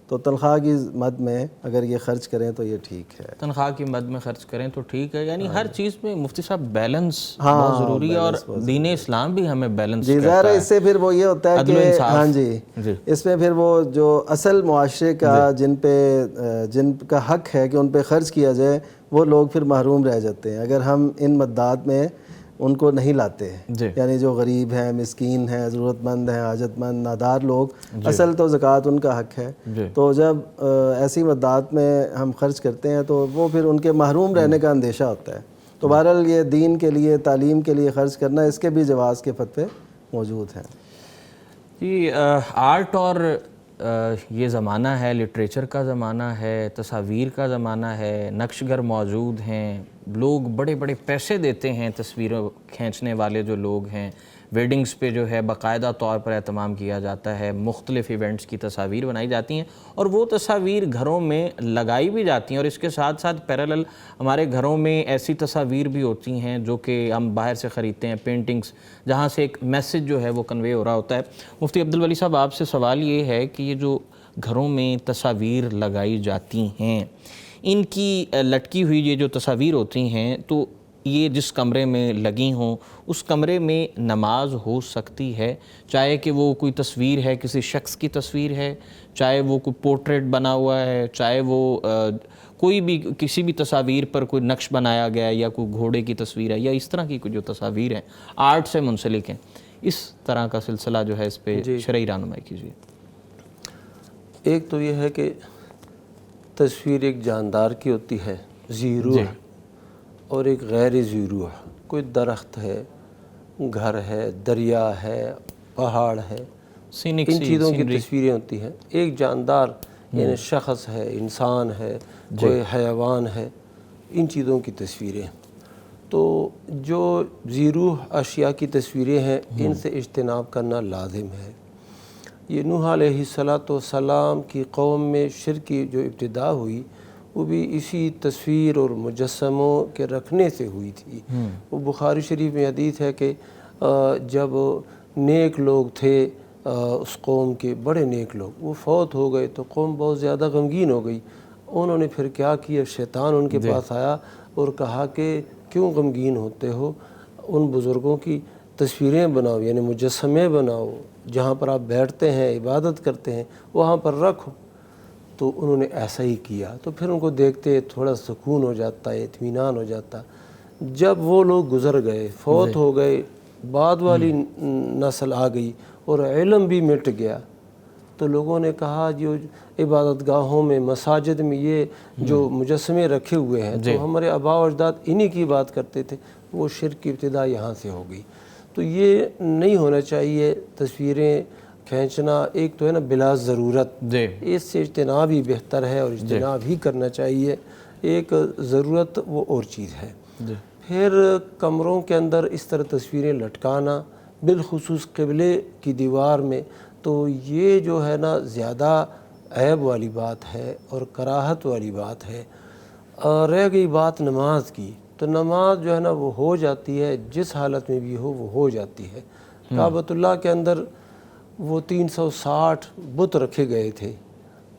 تو تو تنخواہ کی مد میں اگر یہ خرچ کریں تو یہ ٹھیک ہے. تنخواہ کی مد میں خرچ کریں تو ٹھیک ہے. یعنی ہر چیز میں مفتی صاحب بیلنس بہت ضروری ہے، اور دین اسلام بھی ہمیں بیلنس جی ظاہر ہے. اس سے پھر وہ یہ ہوتا ہے کہ ہاں جی اس میں پھر وہ جو اصل معاشرے کا جن کا حق ہے کہ ان پہ خرچ کیا جائے وہ لوگ پھر محروم رہ جاتے ہیں اگر ہم ان مدات میں ان کو نہیں لاتے. یعنی جو غریب ہیں، مسکین ہیں، ضرورت مند ہیں، حاجت مند، نادار لوگ، اصل تو زکوٰۃ ان کا حق ہے. تو جب ایسی مدات میں ہم خرچ کرتے ہیں تو وہ پھر ان کے محروم رہنے کا اندیشہ ہوتا ہے. تو بہرحال یہ دین کے لیے، تعلیم کے لیے خرچ کرنا، اس کے بھی جواز کے فتوے موجود ہیں. جی آرٹ اور یہ زمانہ ہے، لٹریچر کا زمانہ ہے، تصاویر کا زمانہ ہے، نقش گر موجود ہیں، لوگ بڑے بڑے پیسے دیتے ہیں تصویروں کھینچنے والے جو لوگ ہیں. ویڈنگز پہ جو ہے باقاعدہ طور پر اہتمام کیا جاتا ہے، مختلف ایونٹس کی تصاویر بنائی جاتی ہیں اور وہ تصاویر گھروں میں لگائی بھی جاتی ہیں. اور اس کے ساتھ ساتھ پیرالل ہمارے گھروں میں ایسی تصاویر بھی ہوتی ہیں جو کہ ہم باہر سے خریدتے ہیں، پینٹنگز، جہاں سے ایک میسج جو ہے وہ کنوے ہو رہا ہوتا ہے. مفتی عبدالولی صاحب، آپ سے سوال یہ ہے کہ یہ جو گھروں میں تصاویر لگائی جاتی ہیں، ان کی لٹکی ہوئی یہ جو تصاویر ہوتی ہیں، تو یہ جس کمرے میں لگی ہوں اس کمرے میں نماز ہو سکتی ہے؟ چاہے کہ وہ کوئی تصویر ہے، کسی شخص کی تصویر ہے، چاہے وہ کوئی پورٹریٹ بنا ہوا ہے، چاہے وہ کوئی بھی کسی بھی تصاویر پر کوئی نقش بنایا گیا ہے، یا کوئی گھوڑے کی تصویر ہے، یا اس طرح کی کوئی جو تصاویر ہیں آرٹ سے منسلک ہیں، اس طرح کا سلسلہ جو ہے اس پہ شرعی رہنمائی کیجیے. ایک تو یہ ہے کہ تصویر ایک جاندار کی ہوتی ہے ذی روح، اور ایک غیر ذی روح. کوئی درخت ہے، گھر ہے، دریا ہے، پہاڑ ہے، ان چیزوں کی تصویریں ہوتی ہیں. ایک جاندار یعنی شخص ہے، انسان ہے، کوئی حیوان ہے، ان چیزوں کی تصویریں. تو جو ذی روح اشیاء کی تصویریں ہیں ان سے اجتناب کرنا لازم ہے. یہ نوح علیہ السلام کی قوم میں شرک کی جو ابتدا ہوئی وہ بھی اسی تصویر اور مجسموں کے رکھنے سے ہوئی تھی. وہ بخاری شریف میں حدیث ہے کہ جب نیک لوگ تھے اس قوم کے، بڑے نیک لوگ، وہ فوت ہو گئے تو قوم بہت زیادہ غمگین ہو گئی. انہوں نے پھر کیا کیا، شیطان ان کے پاس آیا اور کہا کہ کیوں غمگین ہوتے ہو، ان بزرگوں کی تصویریں بناؤ، یعنی مجسمے بناؤ، جہاں پر آپ بیٹھتے ہیں، عبادت کرتے ہیں، وہاں پر رکھو. تو انہوں نے ایسا ہی کیا. تو پھر ان کو دیکھتے تھوڑا سکون ہو جاتا ہے، اطمینان ہو جاتا. جب وہ لوگ گزر گئے، فوت ہو گئے، بعد والی نسل آ گئی اور علم بھی مٹ گیا، تو لوگوں نے کہا جو عبادت گاہوں میں، مساجد میں یہ جو مجسمے رکھے ہوئے ہیں تو ہمارے آباء و اجداد انہی کی بات کرتے تھے. وہ شرک کی ابتدا یہاں سے ہو گئی. تو یہ نہیں ہونا چاہیے. تصویریں کھینچنا ایک تو ہے نا بلا ضرورت، اس سے اجتناب ہی بہتر ہے اور اجتناب ہی کرنا چاہیے. ایک ضرورت وہ اور چیز ہے. پھر کمروں کے اندر اس طرح تصویریں لٹکانا، بالخصوص قبلے کی دیوار میں، تو یہ جو ہے نا زیادہ عیب والی بات ہے اور کراہت والی بات ہے. رہ گئی بات نماز کی، تو نماز جو ہے نا وہ ہو جاتی ہے، جس حالت میں بھی ہو وہ ہو جاتی ہے. کعبۃ اللہ کے اندر وہ 360 بت رکھے گئے تھے،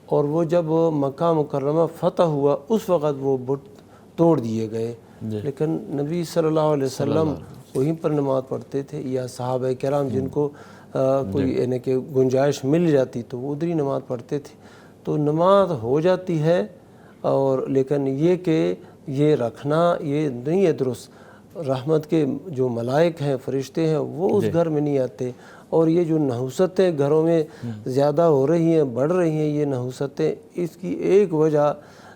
اور وہ جب مکہ مکرمہ فتح ہوا اس وقت وہ بت توڑ دیے گئے. لیکن نبی صلی اللہ علیہ وسلم وہیں پر نماز پڑھتے تھے، یا صحابہ کرام جن کو کوئی یعنی کہ گنجائش مل جاتی تو وہ ادھر ہی نماز پڑھتے تھے. تو نماز ہو جاتی ہے، اور لیکن یہ کہ یہ رکھنا یہ نہیں ہے درست. رحمت کے جو ملائک ہیں، فرشتے ہیں، وہ اس گھر میں نہیں آتے. اور یہ جو نحوستیں گھروں میں زیادہ ہو رہی ہیں، بڑھ رہی ہیں یہ نحوستیں، اس کی ایک وجہ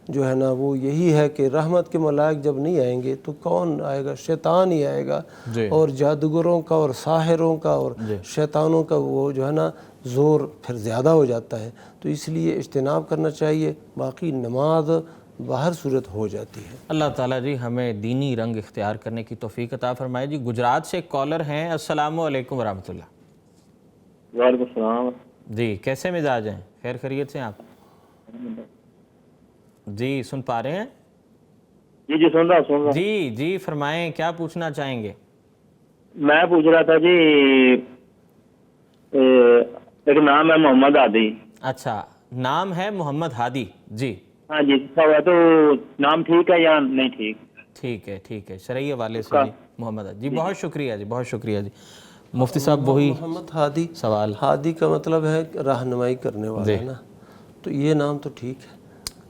جو ہے نا وہ یہی ہے کہ رحمت کے ملائک جب نہیں آئیں گے تو کون آئے گا؟ شیطان ہی آئے گا. اور جادوگروں کا اور ساحروں کا اور شیطانوں کا وہ جو ہے نا زور پھر زیادہ ہو جاتا ہے. تو اس لیے اجتناب کرنا چاہیے. باقی نماز باہر صورت ہو جاتی ہے. اللہ تعالیٰ جی ہمیں دینی رنگ اختیار کرنے کی توفیق عطا فرمائے. جی گجرات سے ایک کالر ہیں. السلام علیکم ورحمۃ اللہ. وعلیکم السلام. جی کیسے مزاج ہیں؟ خیر خیریت سے آپ؟ جی سن پا رہے ہیں؟ جی سن رہا. جی فرمائیں، کیا پوچھنا چاہیں گے؟ میں پوچھ رہا تھا جی، ایک نام ہے محمد عادی. اچھا، نام ہے محمد ہادی جی. ہاں جی تو نام ٹھیک ہے یا نہیں ٹھیک؟ ٹھیک ہے شرعی حوالے سے جی محمد ہادی جی. بہت شکریہ جی. مفتی صاحب وہی محمد ہادی سوال. ہادی کا مطلب ہے رہنمائی کرنے والا ہے نا، تو یہ نام تو ٹھیک ہے.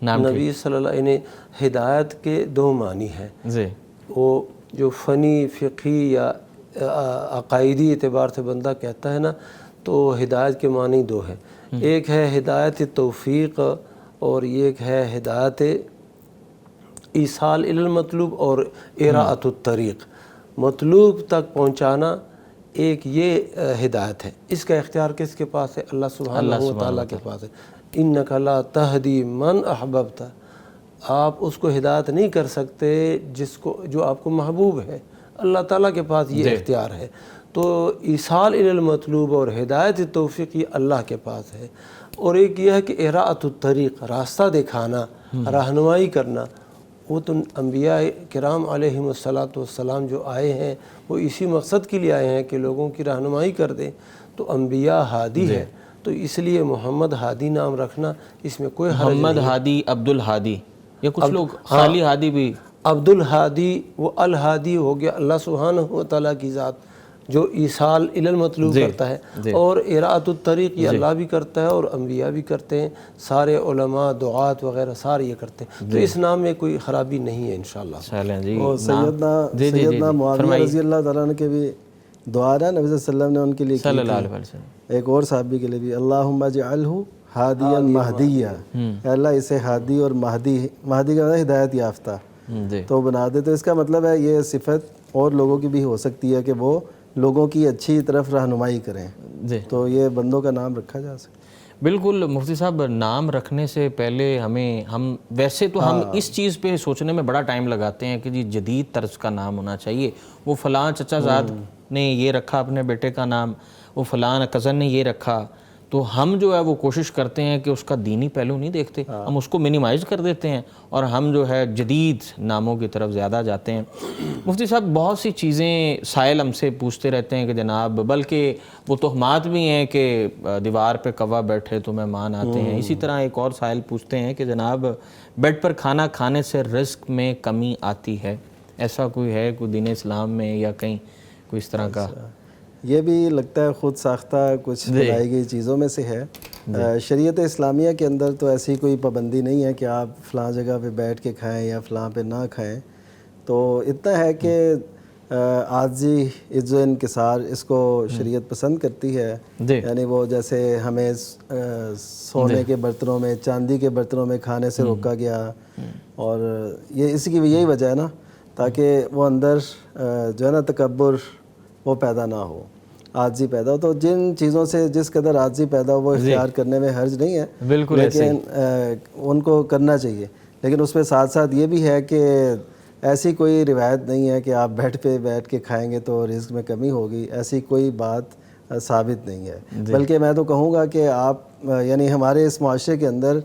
نبی صلی اللہ علیہ وسلم ہدایت کے دو معنی ہیں جی. وہ جو فنی فقہی یا عقائدی اعتبار سے بندہ کہتا ہے نا، تو ہدایت کے معنی دو ہیں. ایک ہے ہدایت توفیق اور ایک ہے ہدایت ایصال الی المطلوب اور اراءۃ الطریق. مطلوب تک پہنچانا ایک یہ ہدایت ہے. اس کا اختیار کس کے پاس ہے؟ اللہ سبحانہ و تعالیٰ کے پاس ہے. انک لا تہدی من احببت، آپ اس کو ہدایت نہیں کر سکتے جو آپ کو محبوب ہے. اللہ تعالیٰ کے پاس یہ اختیار ہے. تو ایصال الی المطلوب اور ہدایت توفیق یہ اللہ کے پاس ہے. اور ایک یہ ہے کہ اراءۃ الطریق، راستہ دکھانا، رہنمائی کرنا، وہ تو انبیاء کرام علیہم والسلام جو آئے ہیں وہ اسی مقصد کے لیے آئے ہیں کہ لوگوں کی رہنمائی کر دیں. تو انبیاء ہادی ہے، تو اس لیے محمد ہادی نام رکھنا اس میں کوئی حرج نہیں. محمد ہادی، عبد الہادی، یا کچھ لوگ خالی ہادی بھی. عبد الہادی وہ الہادی ہو گیا اللہ سبحانہ و تعالیٰ کی ذات جو ایصال الی المطلوب کرتا ہے، اور اراءۃ الطریق یہ اللہ بھی کرتا ہے اور انبیاء بھی کرتے ہیں، سارے علماء دعات وغیرہ سارے یہ کرتے ہیں. تو اس نام میں کوئی خرابی نہیں ہے انشاءاللہ. اور سیدنا معاویہ رضی اللہ تعالیٰ عنہ کے بھی دعا ہے نبی صلی اللہ علیہ وسلم نے ان کے لیے صلی اللہ علیہ وسلم. ایک اور صحابی کے لیے بھی اللہم اجعلہ ہادیا مہدیا، اے اللہ اسے ہادی اور مہدی کا مطلب ہدایت یافتہ تو بنا دے. تو اس کا مطلب ہے یہ صفت اور لوگوں کی بھی ہو سکتی ہے کہ وہ لوگوں کی اچھی طرف رہنمائی کریں. تو یہ بندوں کا نام رکھا جا سکتا ہے. بالکل مفتی صاحب، نام رکھنے سے پہلے ہم ویسے تو ہم اس چیز پہ سوچنے میں بڑا ٹائم لگاتے ہیں کہ جی جدید طرز کا نام ہونا چاہیے. وہ فلاں چچا زاد نے یہ رکھا اپنے بیٹے کا نام، وہ فلاں کزن نے یہ رکھا. تو ہم جو ہے وہ کوشش کرتے ہیں کہ اس کا دینی پہلو نہیں دیکھتے، ہم اس کو منیمائز کر دیتے ہیں اور ہم جو ہے جدید ناموں کی طرف زیادہ جاتے ہیں. مفتی صاحب بہت سی چیزیں سائل ہم سے پوچھتے رہتے ہیں کہ جناب، بلکہ وہ تہمات بھی ہیں کہ دیوار پہ کوا بیٹھے تو مہمان آتے ہیں. اسی طرح ایک اور سائل پوچھتے ہیں کہ جناب بیڈ پر کھانا کھانے سے رزق میں کمی آتی ہے، ایسا کوئی ہے کوئی دین اسلام میں یا کہیں کوئی اس طرح کا؟ یہ بھی لگتا ہے خود ساختہ کچھ بنائی گئی چیزوں میں سے ہے. شریعت اسلامیہ کے اندر تو ایسی کوئی پابندی نہیں ہے کہ آپ فلاں جگہ پہ بیٹھ کے کھائیں یا فلاں پہ نہ کھائیں. تو اتنا ہے کہ عاجزی، عجز و انکسار اس کو شریعت پسند کرتی ہے. یعنی وہ جیسے ہمیں سونے کے برتنوں میں، چاندی کے برتنوں میں کھانے سے روکا گیا، اور یہ اس کی یہی وجہ ہے نا، تاکہ وہ اندر جو ہے نا تکبر وہ پیدا نہ ہو، عاجزی پیدا ہو. تو جن چیزوں سے جس قدر عاجزی پیدا ہو وہ اختیار کرنے میں حرج نہیں ہے، لیکن ان کو کرنا چاہیے. لیکن اس پہ ساتھ ساتھ یہ بھی ہے کہ ایسی کوئی روایت نہیں ہے کہ آپ بیڈ پہ بیٹھ کے کھائیں گے تو رزق میں کمی ہوگی، ایسی کوئی بات ثابت نہیں ہے. بلکہ میں تو کہوں گا کہ آپ یعنی ہمارے اس معاشرے کے اندر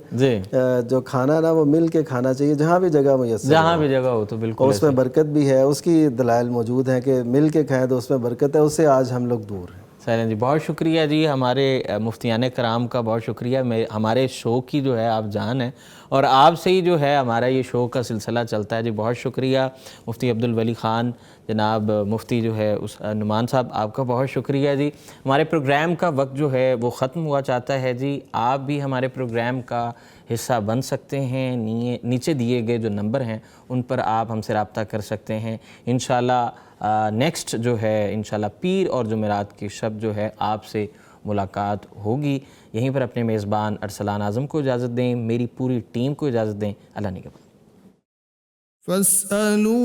جو کھانا ہے نا وہ مل کے کھانا چاہیے، جہاں بھی جگہ میسر، جہاں بھی جگہ ہو تو بالکل. اور اس میں برکت بھی ہے، اس کی دلائل موجود ہیں کہ مل کے کھائیں تو اس میں برکت ہے. اس سے آج ہم لوگ دور ہیں. سیلن جی بہت شکریہ جی، ہمارے مفتیان کرام کا بہت شکریہ. ہمارے شو کی جو ہے آپ جان ہیں، اور آپ سے ہی جو ہے ہمارا یہ شو کا سلسلہ چلتا ہے. جی بہت شکریہ مفتی عبد الولی خان جناب، مفتی جو ہے اس نعمان صاحب، آپ کا بہت شکریہ جی. ہمارے پروگرام کا وقت جو ہے وہ ختم ہوا چاہتا ہے جی. آپ بھی ہمارے پروگرام کا حصہ بن سکتے ہیں. نیچے دیے گئے جو نمبر ہیں ان پر آپ ہم سے رابطہ کر سکتے ہیں. انشاءاللہ نیکسٹ جو ہے انشاءاللہ پیر اور جمعرات کی شب جو ہے آپ سے ملاقات ہوگی. یہیں پر اپنے میزبان ارسلان اعظم کو اجازت دیں، میری پوری ٹیم کو اجازت دیں. اللہ نگہبان. فاسألوا